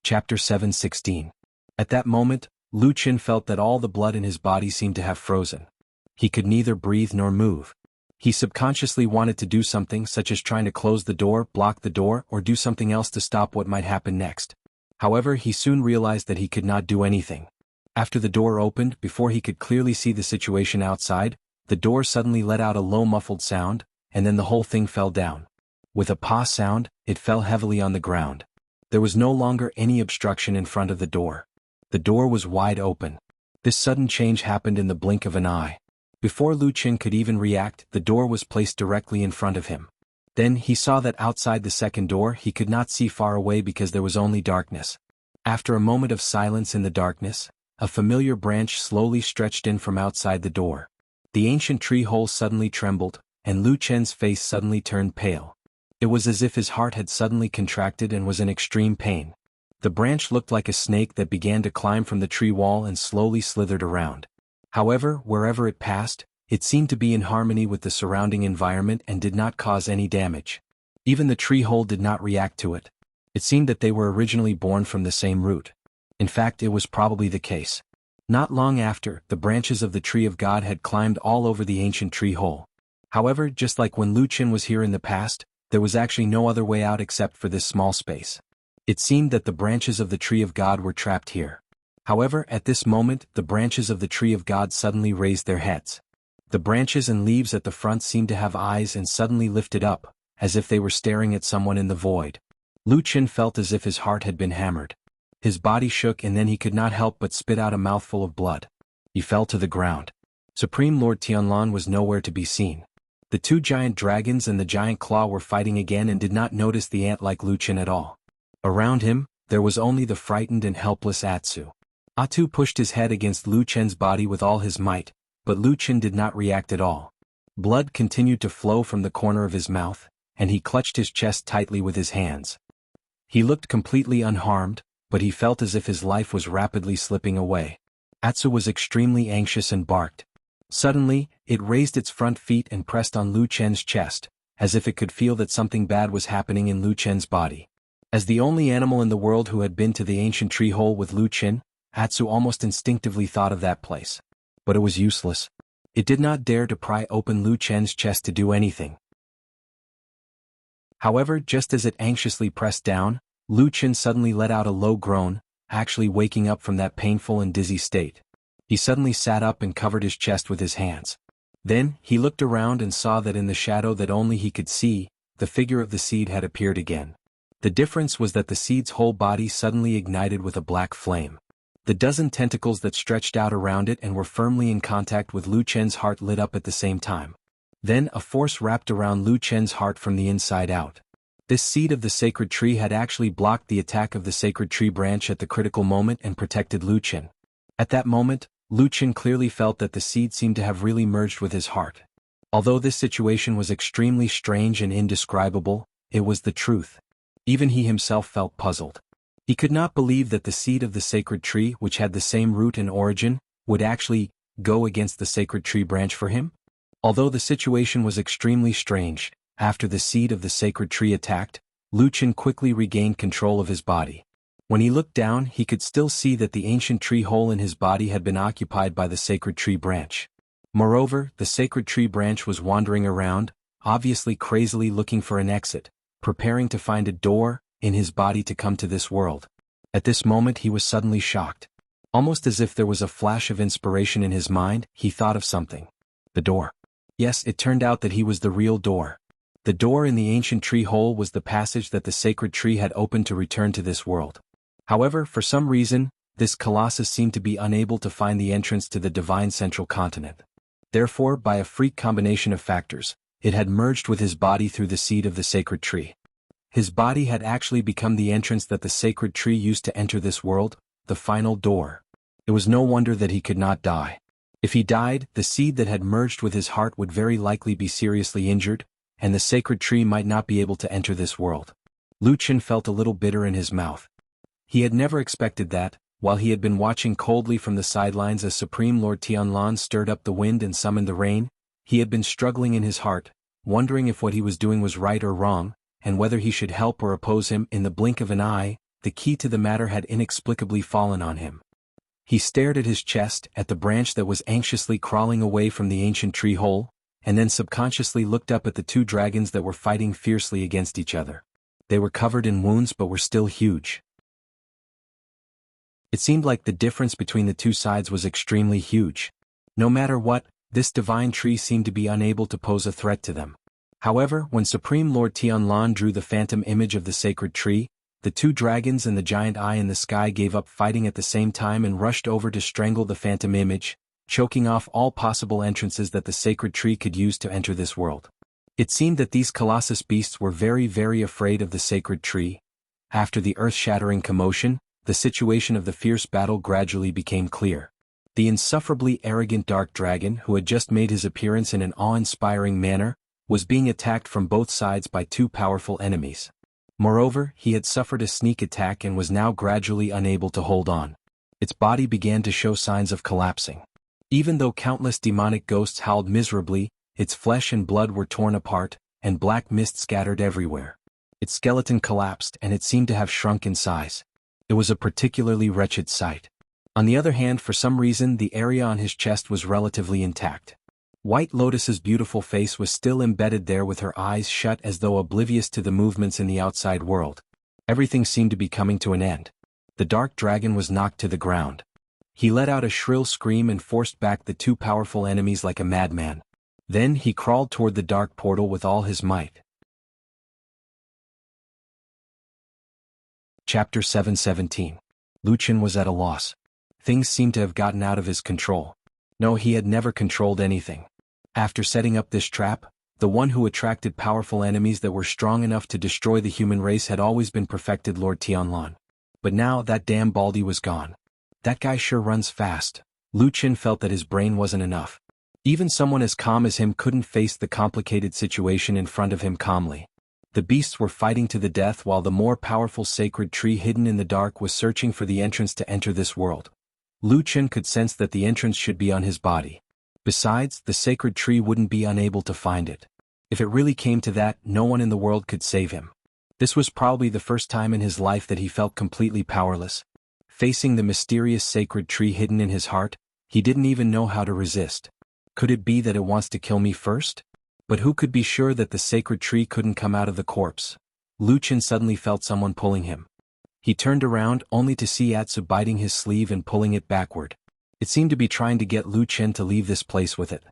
Chapter 7:16. At that moment, Lu Chen felt that all the blood in his body seemed to have frozen. He could neither breathe nor move. He subconsciously wanted to do something, such as trying to close the door, block the door, or do something else to stop what might happen next. However, he soon realized that he could not do anything. After the door opened, before he could clearly see the situation outside, the door suddenly let out a low muffled sound, and then the whole thing fell down. With a pa sound, it fell heavily on the ground. There was no longer any obstruction in front of the door. The door was wide open. This sudden change happened in the blink of an eye. Before Lu Chen could even react, the door was placed directly in front of him. Then he saw that outside the second door he could not see far away because there was only darkness. After a moment of silence in the darkness, a familiar branch slowly stretched in from outside the door. The ancient tree hole suddenly trembled, and Lu Chen's face suddenly turned pale. It was as if his heart had suddenly contracted and was in extreme pain. The branch looked like a snake that began to climb from the tree wall and slowly slithered around. However, wherever it passed, it seemed to be in harmony with the surrounding environment and did not cause any damage. Even the tree hole did not react to it. It seemed that they were originally born from the same root. In fact, it was probably the case. Not long after, the branches of the Tree of God had climbed all over the ancient tree hole. However, just like when Lucian was here in the past, there was actually no other way out except for this small space. It seemed that the branches of the Tree of God were trapped here. However, at this moment, the branches of the Tree of God suddenly raised their heads. The branches and leaves at the front seemed to have eyes and suddenly lifted up, as if they were staring at someone in the void. Lucian felt as if his heart had been hammered. His body shook and then he could not help but spit out a mouthful of blood. He fell to the ground. Supreme Lord Tianlan was nowhere to be seen. The two giant dragons and the giant claw were fighting again and did not notice the ant-like Lucian at all. Around him, there was only the frightened and helpless Atsu. Atsu pushed his head against Lucian's body with all his might, but Lucian did not react at all. Blood continued to flow from the corner of his mouth, and he clutched his chest tightly with his hands. He looked completely unharmed, but he felt as if his life was rapidly slipping away. Atsu was extremely anxious and barked. Suddenly, it raised its front feet and pressed on Lu Chen's chest, as if it could feel that something bad was happening in Lu Chen's body. As the only animal in the world who had been to the ancient tree hole with Lu Chen, Atsu almost instinctively thought of that place. But it was useless. It did not dare to pry open Lu Chen's chest to do anything. However, just as it anxiously pressed down, Lu Chen suddenly let out a low groan, actually waking up from that painful and dizzy state. He suddenly sat up and covered his chest with his hands. Then, he looked around and saw that in the shadow that only he could see, the figure of the seed had appeared again. The difference was that the seed's whole body suddenly ignited with a black flame. The dozen tentacles that stretched out around it and were firmly in contact with Lu Chen's heart lit up at the same time. Then a force wrapped around Lu Chen's heart from the inside out. This seed of the sacred tree had actually blocked the attack of the sacred tree branch at the critical moment and protected Lu Chen. At that moment, Lu Chen clearly felt that the seed seemed to have really merged with his heart. Although this situation was extremely strange and indescribable, it was the truth. Even he himself felt puzzled. He could not believe that the seed of the sacred tree, which had the same root and origin, would actually go against the sacred tree branch for him. Although the situation was extremely strange, after the seed of the sacred tree attacked, Lu Chen quickly regained control of his body. When he looked down, he could still see that the ancient tree hole in his body had been occupied by the sacred tree branch. Moreover, the sacred tree branch was wandering around, obviously crazily looking for an exit, preparing to find a door in his body to come to this world. At this moment he was suddenly shocked. Almost as if there was a flash of inspiration in his mind, he thought of something. The door. Yes, it turned out that he was the real door. The door in the ancient tree hole was the passage that the sacred tree had opened to return to this world. However, for some reason, this colossus seemed to be unable to find the entrance to the divine central continent. Therefore, by a freak combination of factors, it had merged with his body through the seed of the sacred tree. His body had actually become the entrance that the sacred tree used to enter this world, the final door. It was no wonder that he could not die. If he died, the seed that had merged with his heart would very likely be seriously injured, and the sacred tree might not be able to enter this world. Lu Chen felt a little bitter in his mouth. He had never expected that, while he had been watching coldly from the sidelines as Supreme Lord Tianlan stirred up the wind and summoned the rain, he had been struggling in his heart, wondering if what he was doing was right or wrong, and whether he should help or oppose him. In the blink of an eye, the key to the matter had inexplicably fallen on him. He stared at his chest, at the branch that was anxiously crawling away from the ancient tree hole, and then subconsciously looked up at the two dragons that were fighting fiercely against each other. They were covered in wounds but were still huge. It seemed like the difference between the two sides was extremely huge. No matter what, this divine tree seemed to be unable to pose a threat to them. However, when Supreme Lord Tianlan drew the phantom image of the sacred tree, the two dragons and the giant eye in the sky gave up fighting at the same time and rushed over to strangle the phantom image, choking off all possible entrances that the sacred tree could use to enter this world. It seemed that these colossus beasts were very, very afraid of the sacred tree. After the earth-shattering commotion, the situation of the fierce battle gradually became clear. The insufferably arrogant dark dragon, who had just made his appearance in an awe-inspiring manner, was being attacked from both sides by two powerful enemies. Moreover, he had suffered a sneak attack and was now gradually unable to hold on. Its body began to show signs of collapsing. Even though countless demonic ghosts howled miserably, its flesh and blood were torn apart, and black mist scattered everywhere. Its skeleton collapsed and it seemed to have shrunk in size. It was a particularly wretched sight. On the other hand, for some reason, the area on his chest was relatively intact. White Lotus's beautiful face was still embedded there with her eyes shut as though oblivious to the movements in the outside world. Everything seemed to be coming to an end. The dark dragon was knocked to the ground. He let out a shrill scream and forced back the two powerful enemies like a madman. Then he crawled toward the dark portal with all his might. Chapter 7:17. Lucian was at a loss. Things seemed to have gotten out of his control. No, he had never controlled anything. After setting up this trap, the one who attracted powerful enemies that were strong enough to destroy the human race had always been perfected Lord Tianlan. But now that damn Baldy was gone. That guy sure runs fast. Lucian felt that his brain wasn't enough. Even someone as calm as him couldn't face the complicated situation in front of him calmly. The beasts were fighting to the death while the more powerful sacred tree hidden in the dark was searching for the entrance to enter this world. Lucian could sense that the entrance should be on his body. Besides, the sacred tree wouldn't be unable to find it. If it really came to that, no one in the world could save him. This was probably the first time in his life that he felt completely powerless. Facing the mysterious sacred tree hidden in his heart, he didn't even know how to resist. Could it be that it wants to kill me first? But who could be sure that the sacred tree couldn't come out of the corpse? Lucian suddenly felt someone pulling him. He turned around only to see Atsu biting his sleeve and pulling it backward. It seemed to be trying to get Lu Chen to leave this place with it.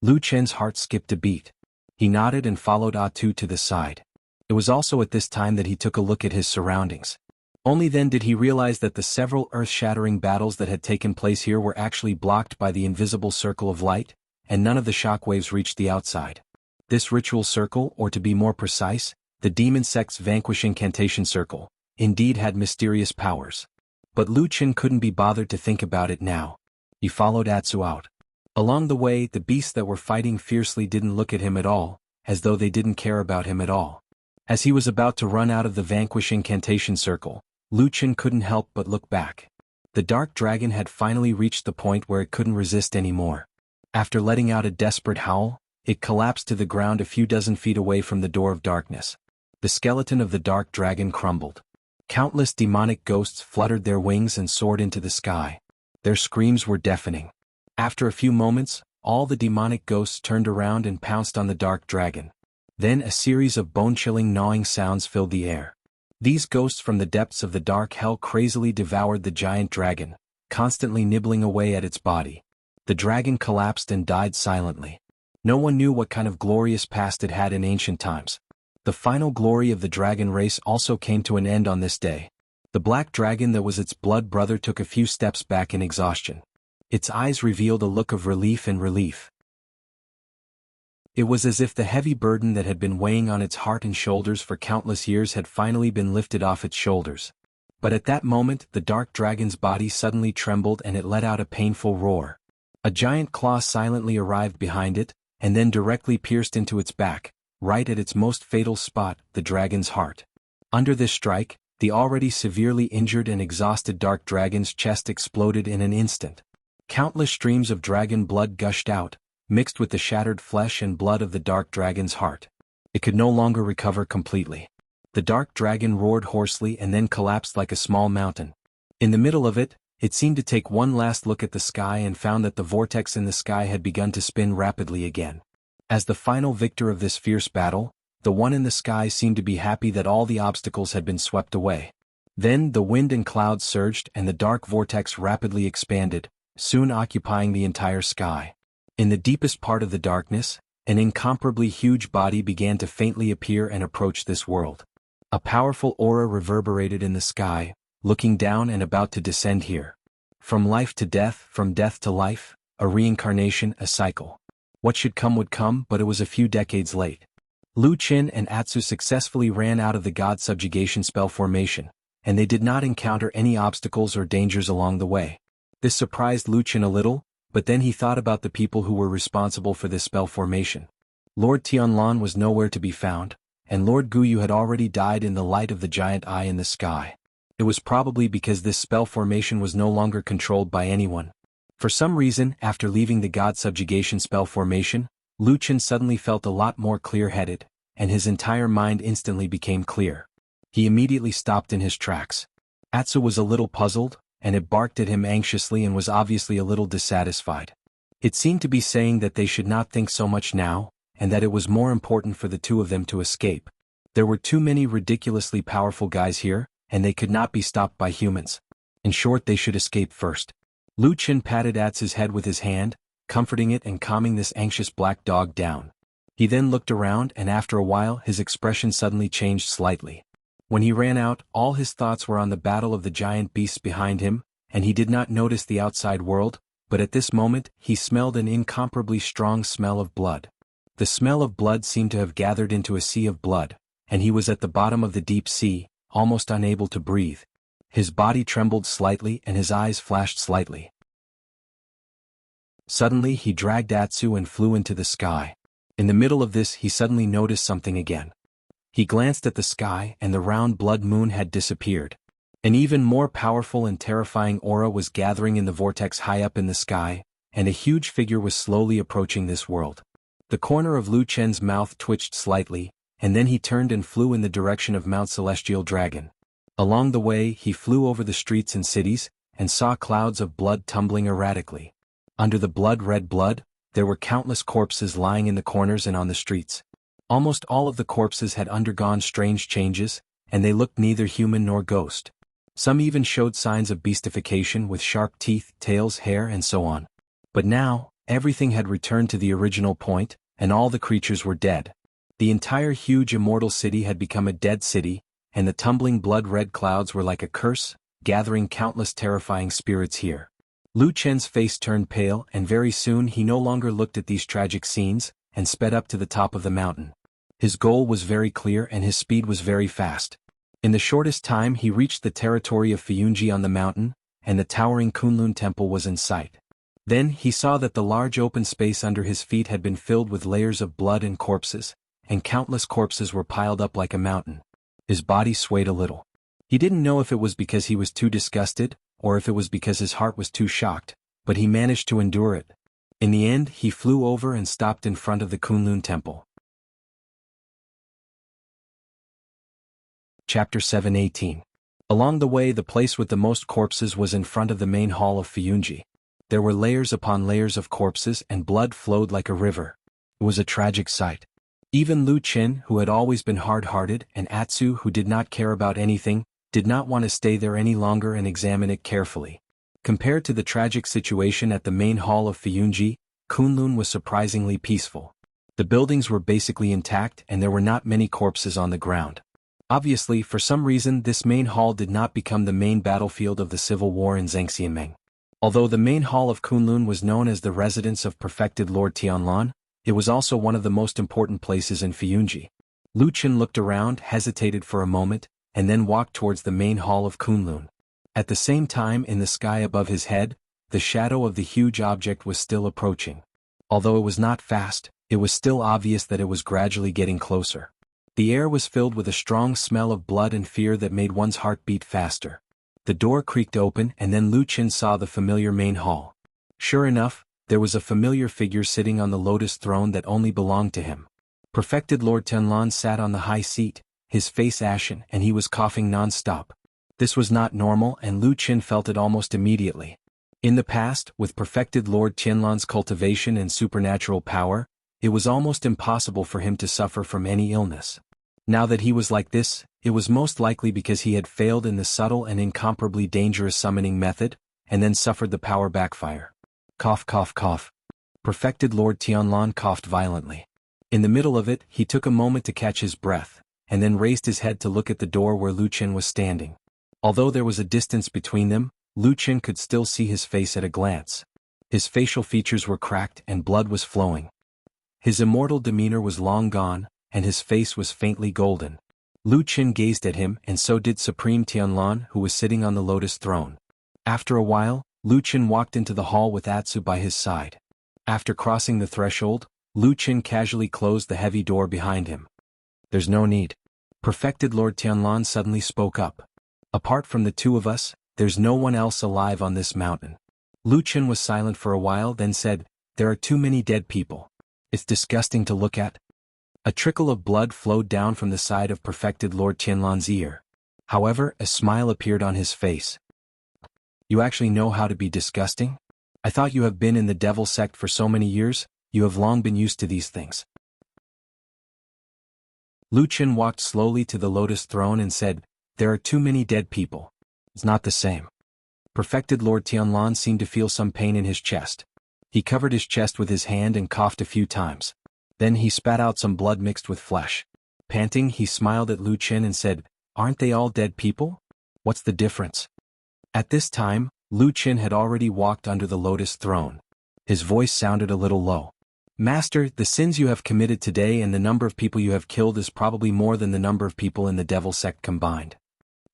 Lu Chen's heart skipped a beat. He nodded and followed Atsu to the side. It was also at this time that he took a look at his surroundings. Only then did he realize that the several earth-shattering battles that had taken place here were actually blocked by the invisible circle of light, and none of the shockwaves reached the outside. This ritual circle, or to be more precise, the demon sect's vanquish incantation circle, indeed had mysterious powers. But Lu Chen couldn't be bothered to think about it now. He followed Atsu out. Along the way, the beasts that were fighting fiercely didn't look at him at all, as though they didn't care about him at all. As he was about to run out of the vanquish incantation circle, Lu Chen couldn't help but look back. The dark dragon had finally reached the point where it couldn't resist anymore. After letting out a desperate howl, it collapsed to the ground a few dozen feet away from the door of darkness. The skeleton of the dark dragon crumbled. Countless demonic ghosts fluttered their wings and soared into the sky. Their screams were deafening. After a few moments, all the demonic ghosts turned around and pounced on the dark dragon. Then a series of bone-chilling gnawing sounds filled the air. These ghosts from the depths of the dark hell crazily devoured the giant dragon, constantly nibbling away at its body. The dragon collapsed and died silently. No one knew what kind of glorious past it had in ancient times. The final glory of the dragon race also came to an end on this day. The black dragon that was its blood brother took a few steps back in exhaustion. Its eyes revealed a look of relief and relief. It was as if the heavy burden that had been weighing on its heart and shoulders for countless years had finally been lifted off its shoulders. But at that moment, the dark dragon's body suddenly trembled and it let out a painful roar. A giant claw silently arrived behind it, and then directly pierced into its back, right at its most fatal spot, the dragon's heart. Under this strike, the already severely injured and exhausted dark dragon's chest exploded in an instant. Countless streams of dragon blood gushed out, mixed with the shattered flesh and blood of the dark dragon's heart. It could no longer recover completely. The dark dragon roared hoarsely and then collapsed like a small mountain. In the middle of it, it seemed to take one last look at the sky and found that the vortex in the sky had begun to spin rapidly again. As the final victor of this fierce battle, the one in the sky seemed to be happy that all the obstacles had been swept away. Then the wind and clouds surged and the dark vortex rapidly expanded, soon occupying the entire sky. In the deepest part of the darkness, an incomparably huge body began to faintly appear and approach this world. A powerful aura reverberated in the sky, looking down and about to descend here. From life to death, from death to life, a reincarnation, a cycle. What should come would come, but it was a few decades late. Lu Chen and Atsu successfully ran out of the god subjugation spell formation, and they did not encounter any obstacles or dangers along the way. This surprised Lu Chen a little, but then he thought about the people who were responsible for this spell formation. Lord Tianlan was nowhere to be found, and Lord Guyu had already died in the light of the giant eye in the sky. It was probably because this spell formation was no longer controlled by anyone. For some reason, after leaving the God Subjugation spell formation, Lu Chen suddenly felt a lot more clear-headed, and his entire mind instantly became clear. He immediately stopped in his tracks. Atsu was a little puzzled, and it barked at him anxiously and was obviously a little dissatisfied. It seemed to be saying that they should not think so much now, and that it was more important for the two of them to escape. There were too many ridiculously powerful guys here, and they could not be stopped by humans. In short, they should escape first. Lu Chen patted Atsu's head with his hand, comforting it and calming this anxious black dog down. He then looked around, and after a while his expression suddenly changed slightly. When he ran out, all his thoughts were on the battle of the giant beasts behind him, and he did not notice the outside world, but at this moment he smelled an incomparably strong smell of blood. The smell of blood seemed to have gathered into a sea of blood, and he was at the bottom of the deep sea, almost unable to breathe. His body trembled slightly and his eyes flashed slightly. Suddenly he dragged Atsu and flew into the sky. In the middle of this he suddenly noticed something again. He glanced at the sky and the round blood moon had disappeared. An even more powerful and terrifying aura was gathering in the vortex high up in the sky, and a huge figure was slowly approaching this world. The corner of Lu Chen's mouth twitched slightly, and then he turned and flew in the direction of Mount Celestial Dragon. Along the way he flew over the streets and cities, and saw clouds of blood tumbling erratically. Under the blood-red blood, there were countless corpses lying in the corners and on the streets. Almost all of the corpses had undergone strange changes, and they looked neither human nor ghost. Some even showed signs of beastification with sharp teeth, tails, hair, and so on. But now, everything had returned to the original point, and all the creatures were dead. The entire huge immortal city had become a dead city, and the tumbling blood-red clouds were like a curse, gathering countless terrifying spirits here. Lu Chen's face turned pale, and very soon he no longer looked at these tragic scenes, and sped up to the top of the mountain. His goal was very clear and his speed was very fast. In the shortest time he reached the territory of Fiyunji on the mountain, and the towering Kunlun temple was in sight. Then he saw that the large open space under his feet had been filled with layers of blood and corpses, and countless corpses were piled up like a mountain. His body swayed a little. He didn't know if it was because he was too disgusted, or if it was because his heart was too shocked, but he managed to endure it. In the end he flew over and stopped in front of the Kunlun temple. Chapter 7:18. Along the way the place with the most corpses was in front of the main hall of Fiyunji. There were layers upon layers of corpses and blood flowed like a river. It was a tragic sight. Even Lu Chen, who had always been hard-hearted, and Atsu, who did not care about anything, did not want to stay there any longer and examine it carefully. Compared to the tragic situation at the main hall of Fiyunji, Kunlun was surprisingly peaceful. The buildings were basically intact and there were not many corpses on the ground. Obviously, for some reason this main hall did not become the main battlefield of the civil war in Zhangxianmeng. Although the main hall of Kunlun was known as the residence of perfected Lord Tianlan, it was also one of the most important places in Fiyunji. Lu Chen looked around, hesitated for a moment, and then walked towards the main hall of Kunlun. At the same time, in the sky above his head, the shadow of the huge object was still approaching. Although it was not fast, it was still obvious that it was gradually getting closer. The air was filled with a strong smell of blood and fear that made one's heart beat faster. The door creaked open and then Lu Chen saw the familiar main hall. Sure enough, there was a familiar figure sitting on the lotus throne that only belonged to him. Perfected Lord Tianlan sat on the high seat, his face ashen, and he was coughing non-stop. This was not normal and Lu Chen felt it almost immediately. In the past, with perfected Lord Tianlan's cultivation and supernatural power, it was almost impossible for him to suffer from any illness. Now that he was like this, it was most likely because he had failed in the subtle and incomparably dangerous summoning method, and then suffered the power backfire. Cough, cough, cough. Perfected Lord Tianlan coughed violently. In the middle of it, he took a moment to catch his breath, and then raised his head to look at the door where Lu Chen was standing. Although there was a distance between them, Lu Chen could still see his face at a glance. His facial features were cracked and blood was flowing. His immortal demeanor was long gone, and his face was faintly golden. Lu Chen gazed at him and so did Supreme Tianlan, who was sitting on the lotus throne. After a while, Lu Chen walked into the hall with Atsu by his side. After crossing the threshold, Lu Chen casually closed the heavy door behind him. There's no need. Perfected Lord Tianlan suddenly spoke up. Apart from the two of us, there's no one else alive on this mountain. Lu Chen was silent for a while, then said, there are too many dead people. It's disgusting to look at. A trickle of blood flowed down from the side of Perfected Lord Tianlan's ear. However, a smile appeared on his face. You actually know how to be disgusting? I thought you have been in the devil sect for so many years, you have long been used to these things. Lu Chen walked slowly to the lotus throne and said, there are too many dead people. It's not the same. Perfected Lord Tianlan seemed to feel some pain in his chest. He covered his chest with his hand and coughed a few times. Then he spat out some blood mixed with flesh. Panting, he smiled at Lu Chen and said, aren't they all dead people? What's the difference? At this time, Lu Chen had already walked under the lotus throne. His voice sounded a little low. Master, the sins you have committed today and the number of people you have killed is probably more than the number of people in the devil sect combined.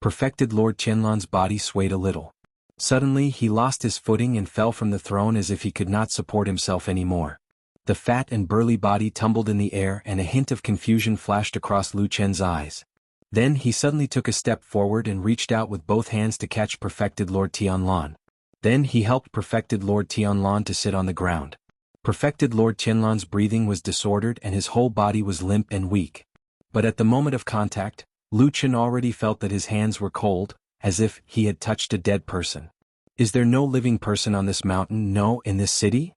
Perfected Lord Tianlan's body swayed a little. Suddenly he lost his footing and fell from the throne as if he could not support himself anymore. The fat and burly body tumbled in the air and a hint of confusion flashed across Lu Chen's eyes. Then he suddenly took a step forward and reached out with both hands to catch Perfected Lord Tianlan. Then he helped Perfected Lord Tianlan to sit on the ground. Perfected Lord Tianlan's breathing was disordered and his whole body was limp and weak. But at the moment of contact, Lu Chen already felt that his hands were cold, as if he had touched a dead person. Is there no living person on this mountain, no, in this city?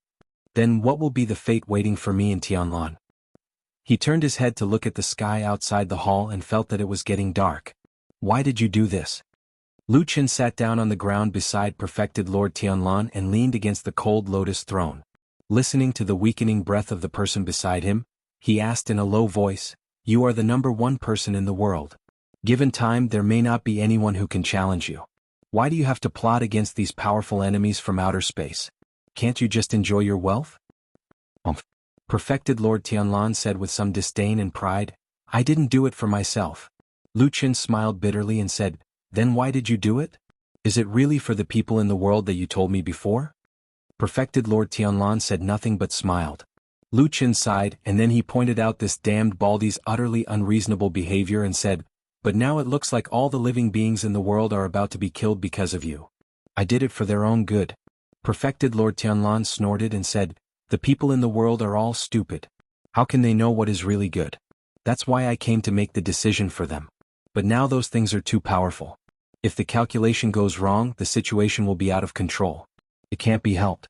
Then what will be the fate waiting for me in Tianlan? He turned his head to look at the sky outside the hall and felt that it was getting dark. Why did you do this? Lu Chen sat down on the ground beside Perfected Lord Tianlan and leaned against the cold lotus throne. Listening to the weakening breath of the person beside him, he asked in a low voice, you are the number one person in the world. Given time, there may not be anyone who can challenge you. Why do you have to plot against these powerful enemies from outer space? Can't you just enjoy your wealth? Perfected Lord Tianlan said with some disdain and pride, I didn't do it for myself. Lu Chen smiled bitterly and said, then why did you do it? Is it really for the people in the world that you told me before? Perfected Lord Tianlan said nothing but smiled. Lu Chen sighed and then he pointed out this damned Baldy's utterly unreasonable behavior and said, but now it looks like all the living beings in the world are about to be killed because of you. I did it for their own good. Perfected Lord Tianlan snorted and said, the people in the world are all stupid. How can they know what is really good? That's why I came to make the decision for them. But now those things are too powerful. If the calculation goes wrong, the situation will be out of control. It can't be helped.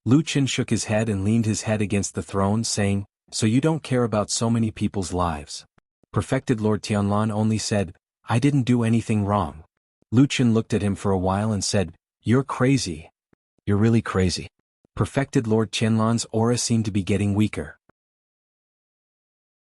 Lu Chen shook his head and leaned his head against the throne, saying, so you don't care about so many people's lives. Perfected Lord Tianlan only said, I didn't do anything wrong. Lu Chen looked at him for a while and said, you're crazy. You're really crazy. Perfected Lord Tianlan's aura seemed to be getting weaker.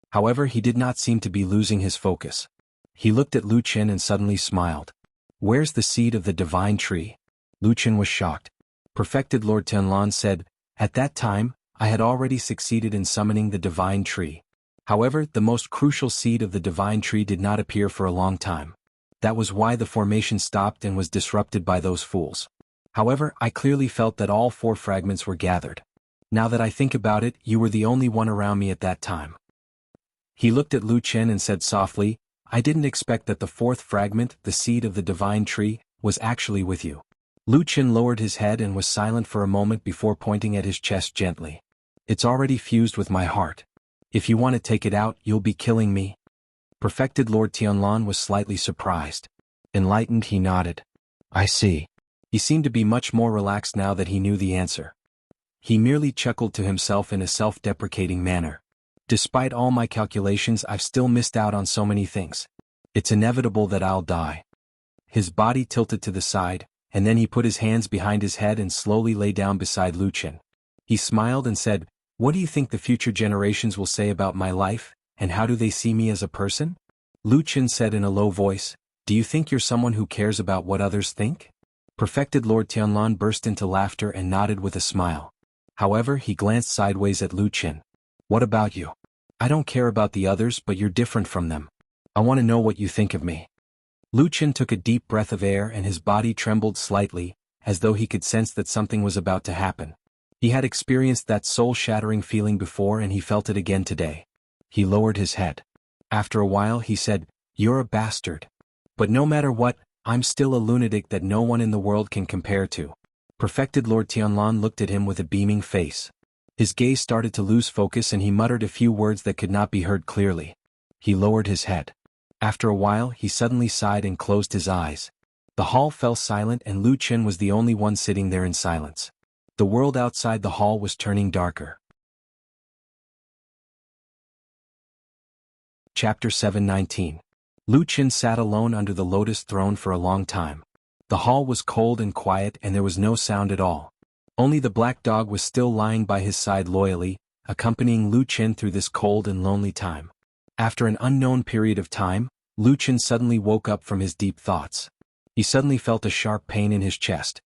However, he did not seem to be losing his focus. He looked at Lu Chen and suddenly smiled. Where's the seed of the divine tree? Lu Chen was shocked. Perfected Lord Tianlan said, at that time, I had already succeeded in summoning the divine tree. However, the most crucial seed of the divine tree did not appear for a long time. That was why the formation stopped and was disrupted by those fools. However, I clearly felt that all 4 fragments were gathered. Now that I think about it, you were the only one around me at that time. He looked at Lu Chen and said softly, I didn't expect that the 4th fragment, the seed of the divine tree, was actually with you. Lu Chen lowered his head and was silent for a moment before pointing at his chest gently. It's already fused with my heart. If you want to take it out, you'll be killing me. Perfected Lord Tianlan was slightly surprised. Enlightened, he nodded. I see. He seemed to be much more relaxed now that he knew the answer. He merely chuckled to himself in a self-deprecating manner. Despite all my calculations, I've still missed out on so many things. It's inevitable that I'll die. His body tilted to the side, and then he put his hands behind his head and slowly lay down beside Lu Chen. He smiled and said, what do you think the future generations will say about my life, and how do they see me as a person? Lu Chen said in a low voice, do you think you're someone who cares about what others think? Perfected Lord Tianlan burst into laughter and nodded with a smile. However, he glanced sideways at Lu Chen. What about you? I don't care about the others, but you're different from them. I want to know what you think of me. Lu Chen took a deep breath of air and his body trembled slightly, as though he could sense that something was about to happen. He had experienced that soul-shattering feeling before and he felt it again today. He lowered his head. After a while he said, "You're a bastard. But no matter what, I'm still a lunatic that no one in the world can compare to." Perfected Lord Tianlan looked at him with a beaming face. His gaze started to lose focus and he muttered a few words that could not be heard clearly. He lowered his head. After a while he suddenly sighed and closed his eyes. The hall fell silent and Lu Qin was the only one sitting there in silence. The world outside the hall was turning darker. Chapter 719. Lu Qin sat alone under the lotus throne for a long time. The hall was cold and quiet and there was no sound at all. Only the black dog was still lying by his side loyally, accompanying Lu Qin through this cold and lonely time. After an unknown period of time, Lu Qin suddenly woke up from his deep thoughts. He suddenly felt a sharp pain in his chest.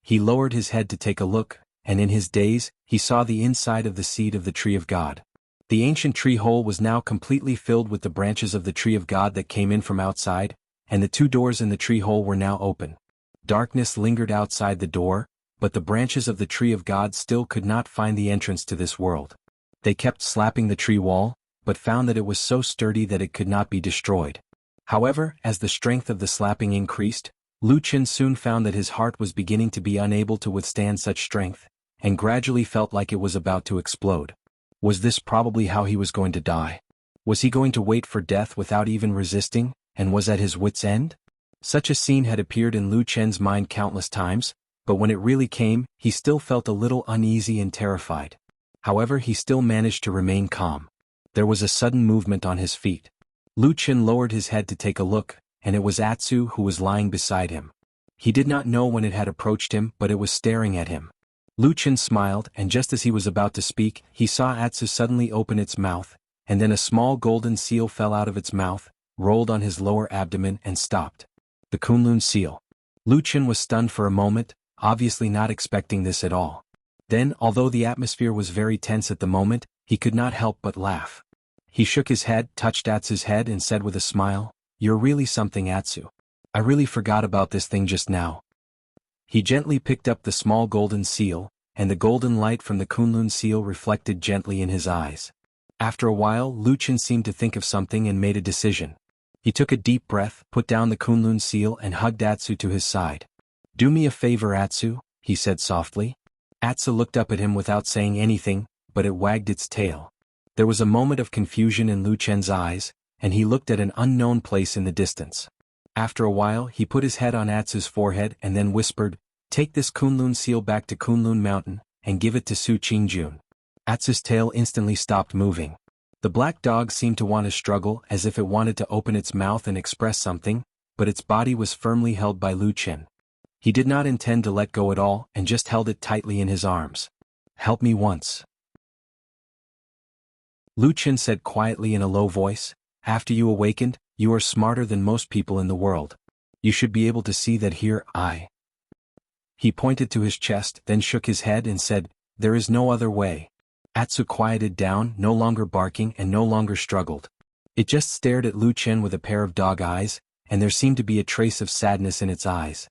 He lowered his head to take a look, and in his daze, he saw the inside of the seed of the Tree of God. The ancient tree hole was now completely filled with the branches of the Tree of God that came in from outside, and the two doors in the tree hole were now open. Darkness lingered outside the door, but the branches of the Tree of God still could not find the entrance to this world. They kept slapping the tree wall, but found that it was so sturdy that it could not be destroyed. However, as the strength of the slapping increased, Lu Qin soon found that his heart was beginning to be unable to withstand such strength, and gradually felt like it was about to explode. Was this probably how he was going to die? Was he going to wait for death without even resisting, and was at his wit's end? Such a scene had appeared in Lu Qin's mind countless times, but when it really came, he still felt a little uneasy and terrified. However, he still managed to remain calm. There was a sudden movement on his feet. Lu Qin lowered his head to take a look, and it was Atsu who was lying beside him. He did not know when it had approached him, but it was staring at him. Lu Qin smiled, and just as he was about to speak, he saw Atsu suddenly open its mouth, and then a small golden seal fell out of its mouth, rolled on his lower abdomen and stopped. The Kunlun seal. Lu Qin was stunned for a moment, obviously not expecting this at all. Then, although the atmosphere was very tense at the moment, he could not help but laugh. He shook his head, touched Atsu's head and said with a smile, "You're really something, Atsu. I really forgot about this thing just now." He gently picked up the small golden seal, and the golden light from the Kunlun seal reflected gently in his eyes. After a while, Lu Qin seemed to think of something and made a decision. He took a deep breath, put down the Kunlun seal and hugged Atsu to his side. "Do me a favor, Atsu," he said softly. Atsu looked up at him without saying anything, but it wagged its tail. There was a moment of confusion in Lu Qin's eyes, and he looked at an unknown place in the distance. After a while, he put his head on Atsu's forehead and then whispered, "Take this Kunlun seal back to Kunlun Mountain, and give it to Su Qingjun." Atsu's tail instantly stopped moving. The black dog seemed to want to struggle as if it wanted to open its mouth and express something, but its body was firmly held by Lu Qin. He did not intend to let go at all and just held it tightly in his arms. "Help me once," Lu Qin said quietly in a low voice. "After you awakened, you are smarter than most people in the world. You should be able to see that here He pointed to his chest, then shook his head and said, "There is no other way." Atsu quieted down, no longer barking and no longer struggled. It just stared at Lu Qin with a pair of dog eyes, and there seemed to be a trace of sadness in its eyes.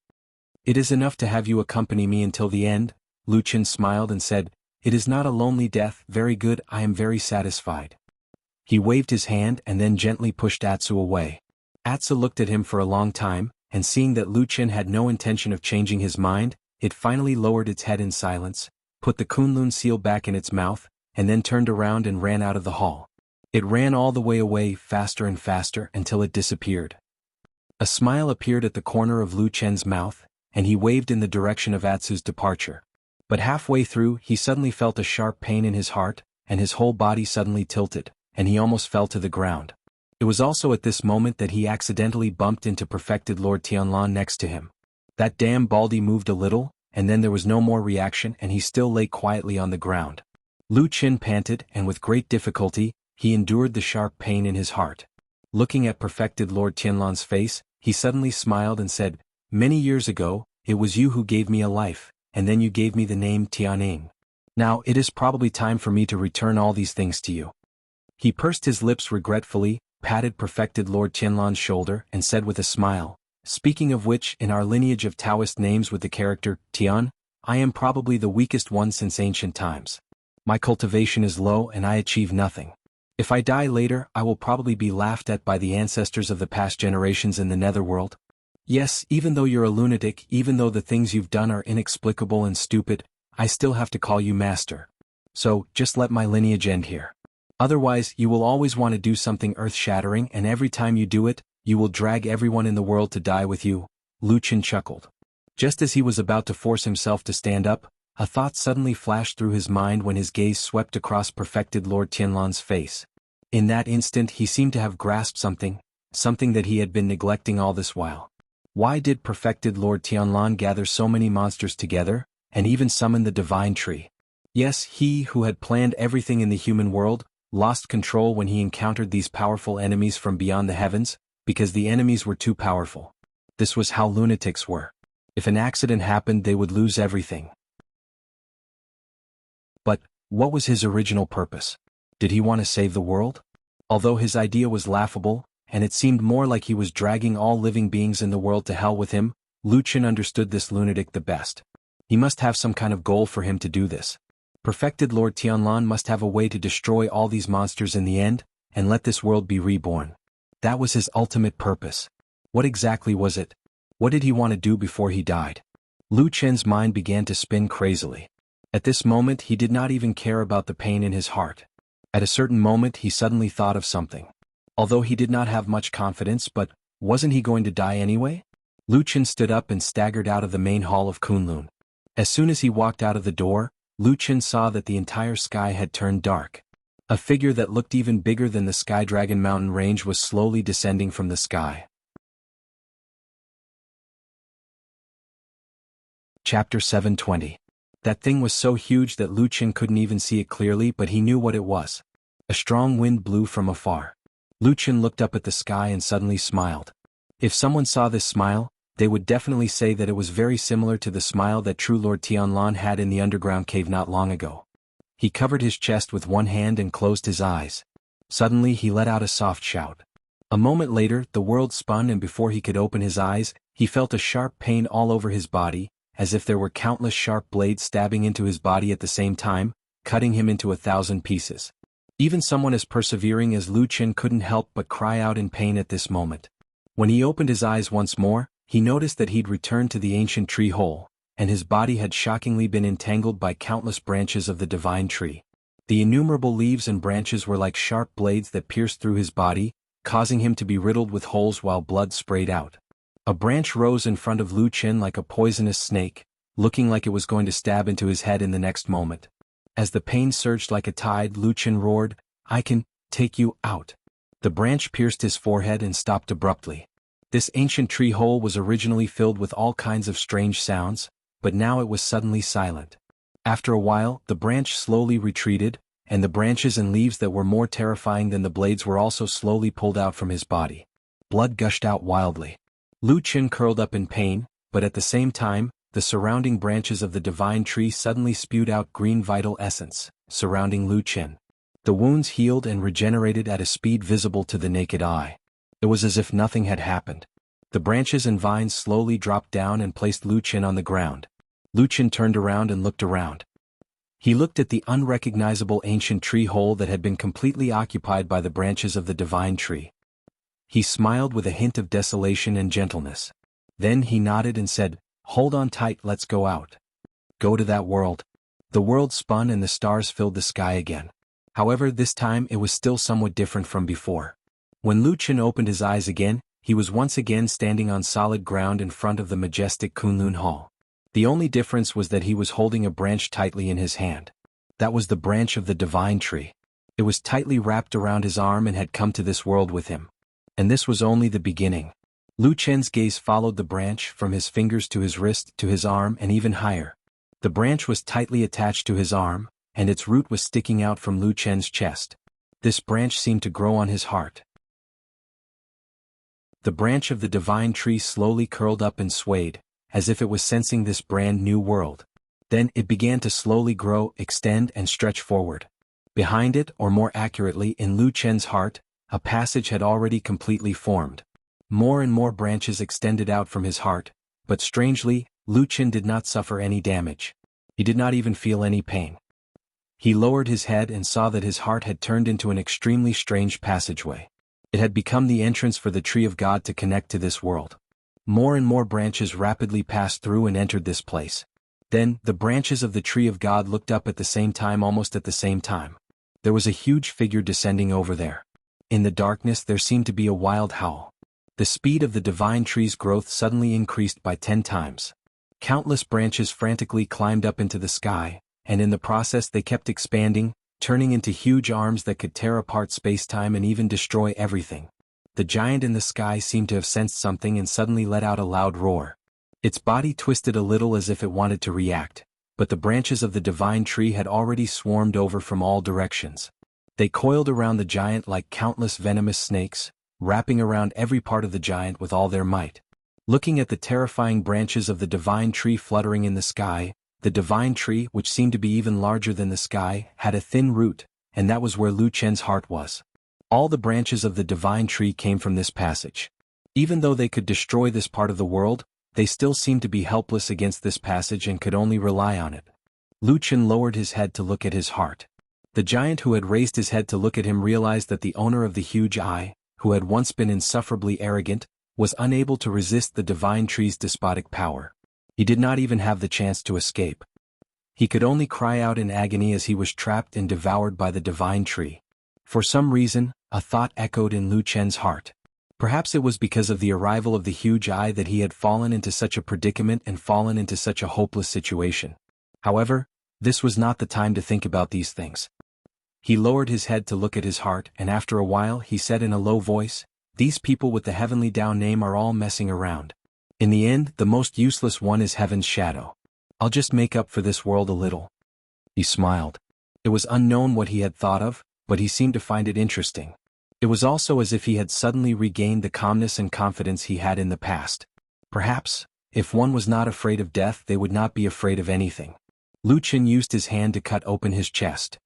"It is enough to have you accompany me until the end," Lu Qin smiled and said, "It is not a lonely death. Very good, I am very satisfied." He waved his hand and then gently pushed Atsu away. Atsu looked at him for a long time, and seeing that Lu Qin had no intention of changing his mind, it finally lowered its head in silence, put the Kunlun seal back in its mouth, and then turned around and ran out of the hall. It ran all the way away, faster and faster, until it disappeared. A smile appeared at the corner of Lu Qin's mouth, and he waved in the direction of Atsu's departure. But halfway through, he suddenly felt a sharp pain in his heart, and his whole body suddenly tilted, and he almost fell to the ground. It was also at this moment that he accidentally bumped into Perfected Lord Tianlan next to him. That damn baldy moved a little, and then there was no more reaction and he still lay quietly on the ground. Lu Qin panted, and with great difficulty, he endured the sharp pain in his heart. Looking at Perfected Lord Tianlan's face, he suddenly smiled and said, "Many years ago, it was you who gave me a life, and then you gave me the name Tianing. Now it is probably time for me to return all these things to you." He pursed his lips regretfully, patted Perfected Lord Tianlan's shoulder and said with a smile, "Speaking of which, in our lineage of Taoist names with the character Tian, I am probably the weakest one since ancient times. My cultivation is low and I achieve nothing. If I die later, I will probably be laughed at by the ancestors of the past generations in the netherworld. Yes, even though you're a lunatic, even though the things you've done are inexplicable and stupid, I still have to call you master. So, just let my lineage end here. Otherwise, you will always want to do something earth-shattering, and every time you do it, you will drag everyone in the world to die with you." Luchin chuckled. Just as he was about to force himself to stand up, a thought suddenly flashed through his mind when his gaze swept across perfected Lord Tianlan's face. In that instant he seemed to have grasped something that he had been neglecting all this while. Why did perfected Lord Tianlan gather so many monsters together, and even summon the divine tree? Yes, he who had planned everything in the human world, lost control when he encountered these powerful enemies from beyond the heavens, because the enemies were too powerful. This was how lunatics were. If an accident happened, they would lose everything. But what was his original purpose? Did he want to save the world? Although his idea was laughable, and it seemed more like he was dragging all living beings in the world to hell with him, Luchin understood this lunatic the best. He must have some kind of goal for him to do this. Perfected Lord Tianlan must have a way to destroy all these monsters in the end, and let this world be reborn. That was his ultimate purpose. What exactly was it? What did he want to do before he died? Lu Chen's mind began to spin crazily. At this moment he did not even care about the pain in his heart. At a certain moment he suddenly thought of something. Although he did not have much confidence, but wasn't he going to die anyway? Lu Chen stood up and staggered out of the main hall of Kunlun. As soon as he walked out of the door, Lu Chen saw that the entire sky had turned dark. A figure that looked even bigger than the Sky Dragon mountain range was slowly descending from the sky. Chapter 720. That thing was so huge that Lu Chen couldn't even see it clearly, but he knew what it was. A strong wind blew from afar. Lu Chen looked up at the sky and suddenly smiled. If someone saw this smile, they would definitely say that it was very similar to the smile that true Lord Tianlan had in the underground cave not long ago. He covered his chest with one hand and closed his eyes. Suddenly he let out a soft shout. A moment later, the world spun, and before he could open his eyes, he felt a sharp pain all over his body, as if there were countless sharp blades stabbing into his body at the same time, cutting him into 1,000 pieces. Even someone as persevering as Lu Chen couldn't help but cry out in pain at this moment. When he opened his eyes once more, he noticed that he'd returned to the ancient tree hole, and his body had shockingly been entangled by countless branches of the divine tree. The innumerable leaves and branches were like sharp blades that pierced through his body, causing him to be riddled with holes while blood sprayed out. A branch rose in front of Lu Chen like a poisonous snake, looking like it was going to stab into his head in the next moment. As the pain surged like a tide, Lu Chen roared, "I can take you out." The branch pierced his forehead and stopped abruptly. This ancient tree hole was originally filled with all kinds of strange sounds, but now it was suddenly silent. After a while, the branch slowly retreated, and the branches and leaves that were more terrifying than the blades were also slowly pulled out from his body. Blood gushed out wildly. Lu Chen curled up in pain, but at the same time, the surrounding branches of the divine tree suddenly spewed out green vital essence, surrounding Lu Chen. The wounds healed and regenerated at a speed visible to the naked eye. It was as if nothing had happened. The branches and vines slowly dropped down and placed Lu Chen on the ground. Lu Chen turned around and looked around. He looked at the unrecognizable ancient tree hole that had been completely occupied by the branches of the divine tree. He smiled with a hint of desolation and gentleness. Then he nodded and said, "Hold on tight, let's go out. Go to that world." The world spun and the stars filled the sky again. However, this time it was still somewhat different from before. When Lu Chen opened his eyes again, he was once again standing on solid ground in front of the majestic Kunlun Hall. The only difference was that he was holding a branch tightly in his hand. That was the branch of the divine tree. It was tightly wrapped around his arm and had come to this world with him. And this was only the beginning. Lu Chen's gaze followed the branch from his fingers to his wrist to his arm and even higher. The branch was tightly attached to his arm, and its root was sticking out from Lu Chen's chest. This branch seemed to grow on his heart. The branch of the divine tree slowly curled up and swayed, as if it was sensing this brand new world. Then it began to slowly grow, extend, and stretch forward. Behind it, or more accurately in Lu Chen's heart, a passage had already completely formed. More and more branches extended out from his heart, but strangely, Lu Chen did not suffer any damage. He did not even feel any pain. He lowered his head and saw that his heart had turned into an extremely strange passageway. It had become the entrance for the Tree of God to connect to this world. More and more branches rapidly passed through and entered this place. Then, the branches of the Tree of God looked up at the same time, almost at the same time. There was a huge figure descending over there. In the darkness there seemed to be a wild howl. The speed of the divine tree's growth suddenly increased by 10 times. Countless branches frantically climbed up into the sky, and in the process they kept expanding, turning into huge arms that could tear apart space-time and even destroy everything. The giant in the sky seemed to have sensed something and suddenly let out a loud roar. Its body twisted a little as if it wanted to react, but the branches of the divine tree had already swarmed over from all directions. They coiled around the giant like countless venomous snakes, wrapping around every part of the giant with all their might. Looking at the terrifying branches of the divine tree fluttering in the sky, the divine tree, which seemed to be even larger than the sky, had a thin root, and that was where Lu Chen's heart was. All the branches of the divine tree came from this passage. Even though they could destroy this part of the world, they still seemed to be helpless against this passage and could only rely on it. Lu Chen lowered his head to look at his heart. The giant who had raised his head to look at him realized that the owner of the huge eye, who had once been insufferably arrogant, was unable to resist the divine tree's despotic power. He did not even have the chance to escape. He could only cry out in agony as he was trapped and devoured by the divine tree. For some reason, a thought echoed in Lu Chen's heart. Perhaps it was because of the arrival of the huge eye that he had fallen into such a predicament and fallen into such a hopeless situation. However, this was not the time to think about these things. He lowered his head to look at his heart, and after a while he said in a low voice, "These people with the Heavenly Down name are all messing around. In the end, the most useless one is Heaven's shadow. I'll just make up for this world a little." He smiled. It was unknown what he had thought of, but he seemed to find it interesting. It was also as if he had suddenly regained the calmness and confidence he had in the past. Perhaps, if one was not afraid of death, they would not be afraid of anything. Lu Chen used his hand to cut open his chest.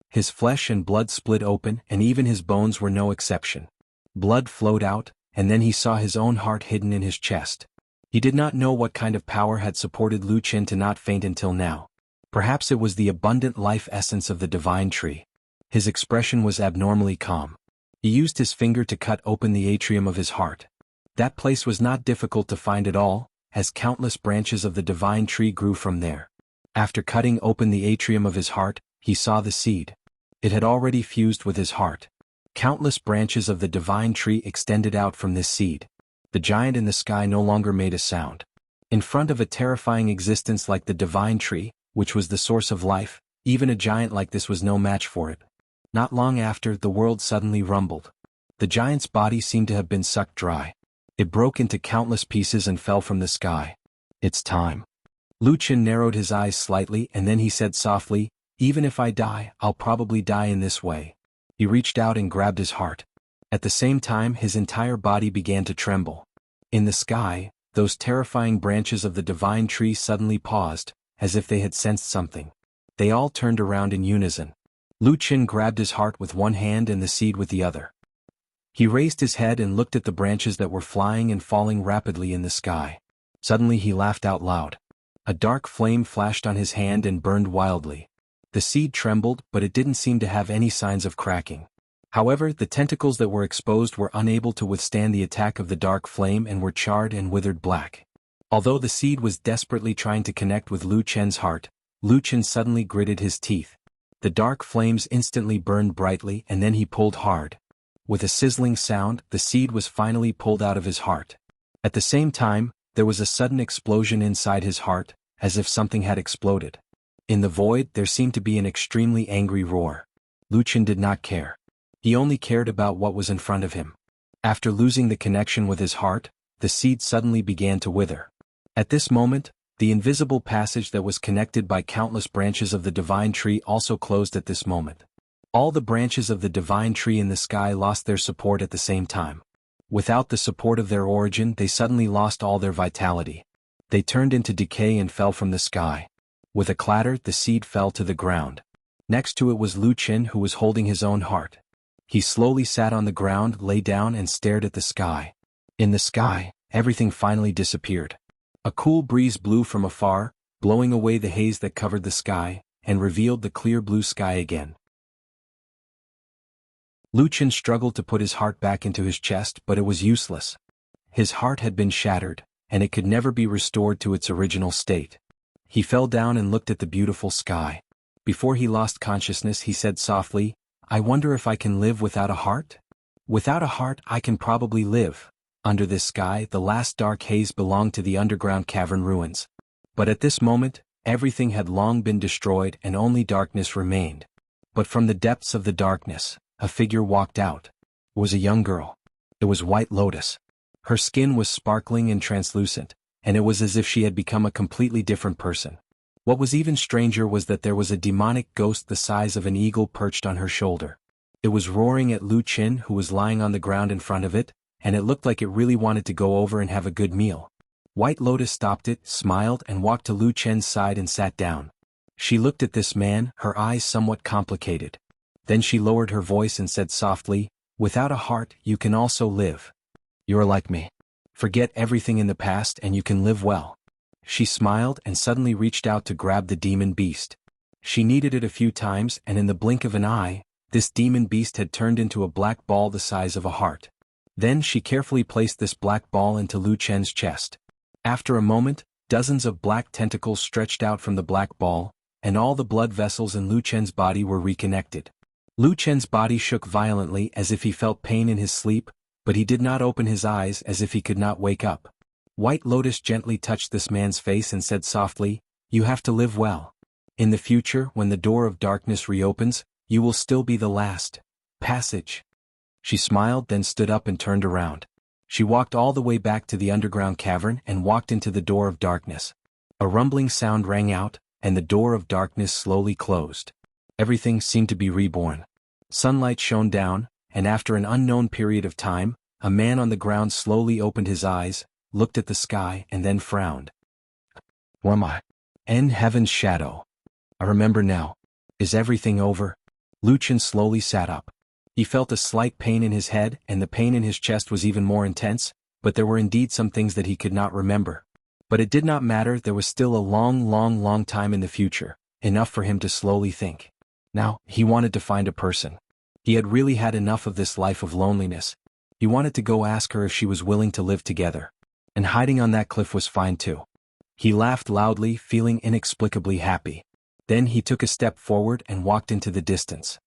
His flesh and blood split open, and even his bones were no exception. Blood flowed out, and then he saw his own heart hidden in his chest. He did not know what kind of power had supported Lu Chen to not faint until now. Perhaps it was the abundant life essence of the divine tree. His expression was abnormally calm. He used his finger to cut open the atrium of his heart. That place was not difficult to find at all, as countless branches of the divine tree grew from there. After cutting open the atrium of his heart, he saw the seed. It had already fused with his heart. Countless branches of the divine tree extended out from this seed. The giant in the sky no longer made a sound. In front of a terrifying existence like the divine tree, which was the source of life, even a giant like this was no match for it. Not long after, the world suddenly rumbled. The giant's body seemed to have been sucked dry. It broke into countless pieces and fell from the sky. "It's time." Lu Chen narrowed his eyes slightly and then he said softly, "Even if I die, I'll probably die in this way." He reached out and grabbed his heart. At the same time, his entire body began to tremble. In the sky, those terrifying branches of the divine tree suddenly paused, as if they had sensed something. They all turned around in unison. Lu Chen grabbed his heart with one hand and the seed with the other. He raised his head and looked at the branches that were flying and falling rapidly in the sky. Suddenly he laughed out loud. A dark flame flashed on his hand and burned wildly. The seed trembled, but it didn't seem to have any signs of cracking. However, the tentacles that were exposed were unable to withstand the attack of the dark flame and were charred and withered black. Although the seed was desperately trying to connect with Lu Chen's heart, Lu Chen suddenly gritted his teeth. The dark flames instantly burned brightly and then he pulled hard. With a sizzling sound, the seed was finally pulled out of his heart. At the same time, there was a sudden explosion inside his heart, as if something had exploded. In the void, there seemed to be an extremely angry roar. Lu Chen did not care. He only cared about what was in front of him. After losing the connection with his heart, the seed suddenly began to wither. At this moment, the invisible passage that was connected by countless branches of the divine tree also closed at this moment. All the branches of the divine tree in the sky lost their support at the same time. Without the support of their origin, they suddenly lost all their vitality. They turned into decay and fell from the sky. With a clatter, the seed fell to the ground. Next to it was Lu Chen, who was holding his own heart. He slowly sat on the ground, lay down and stared at the sky. In the sky, everything finally disappeared. A cool breeze blew from afar, blowing away the haze that covered the sky, and revealed the clear blue sky again. Lucian struggled to put his heart back into his chest, but it was useless. His heart had been shattered, and it could never be restored to its original state. He fell down and looked at the beautiful sky. Before he lost consciousness, he said softly, "I wonder if I can live without a heart? Without a heart I can probably live." Under this sky, the last dark haze belonged to the underground cavern ruins. But at this moment, everything had long been destroyed and only darkness remained. But from the depths of the darkness, a figure walked out. It was a young girl. It was White Lotus. Her skin was sparkling and translucent, and it was as if she had become a completely different person. What was even stranger was that there was a demonic ghost the size of an eagle perched on her shoulder. It was roaring at Lu Qin, who was lying on the ground in front of it, and it looked like it really wanted to go over and have a good meal. White Lotus stopped it, smiled, and walked to Lu Chen's side and sat down. She looked at this man, her eyes somewhat complicated. Then she lowered her voice and said softly, "Without a heart, you can also live. You're like me. Forget everything in the past and you can live well." She smiled and suddenly reached out to grab the demon beast. She kneaded it a few times, and in the blink of an eye, this demon beast had turned into a black ball the size of a heart. Then she carefully placed this black ball into Lu Chen's chest. After a moment, dozens of black tentacles stretched out from the black ball, and all the blood vessels in Lu Chen's body were reconnected. Lu Chen's body shook violently as if he felt pain in his sleep, but he did not open his eyes as if he could not wake up. White Lotus gently touched this man's face and said softly, "You have to live well. In the future, when the door of darkness reopens, you will still be the last passage." She smiled, then stood up and turned around. She walked all the way back to the underground cavern and walked into the door of darkness. A rumbling sound rang out, and the door of darkness slowly closed. Everything seemed to be reborn. Sunlight shone down, and after an unknown period of time, a man on the ground slowly opened his eyes, looked at the sky, and then frowned. "Who am I? In heaven's shadow. I remember now. Is everything over?" Lucian slowly sat up. He felt a slight pain in his head, and the pain in his chest was even more intense, but there were indeed some things that he could not remember. But it did not matter, there was still a long time in the future, enough for him to slowly think. Now, he wanted to find a person. He had really had enough of this life of loneliness. He wanted to go ask her if she was willing to live together. And hiding on that cliff was fine too. He laughed loudly, feeling inexplicably happy. Then he took a step forward and walked into the distance.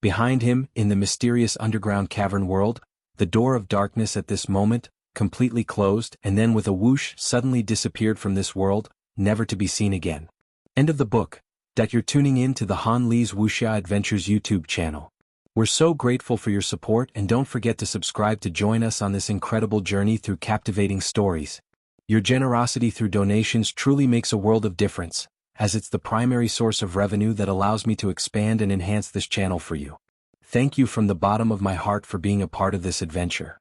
Behind him, in the mysterious underground cavern world, the door of darkness at this moment completely closed, and then with a whoosh suddenly disappeared from this world, never to be seen again. End of the book. That you're tuning in to the Han Li's Wuxia Adventures YouTube channel. We're so grateful for your support, and don't forget to subscribe to join us on this incredible journey through captivating stories. Your generosity through donations truly makes a world of difference, as it's the primary source of revenue that allows me to expand and enhance this channel for you. Thank you from the bottom of my heart for being a part of this adventure.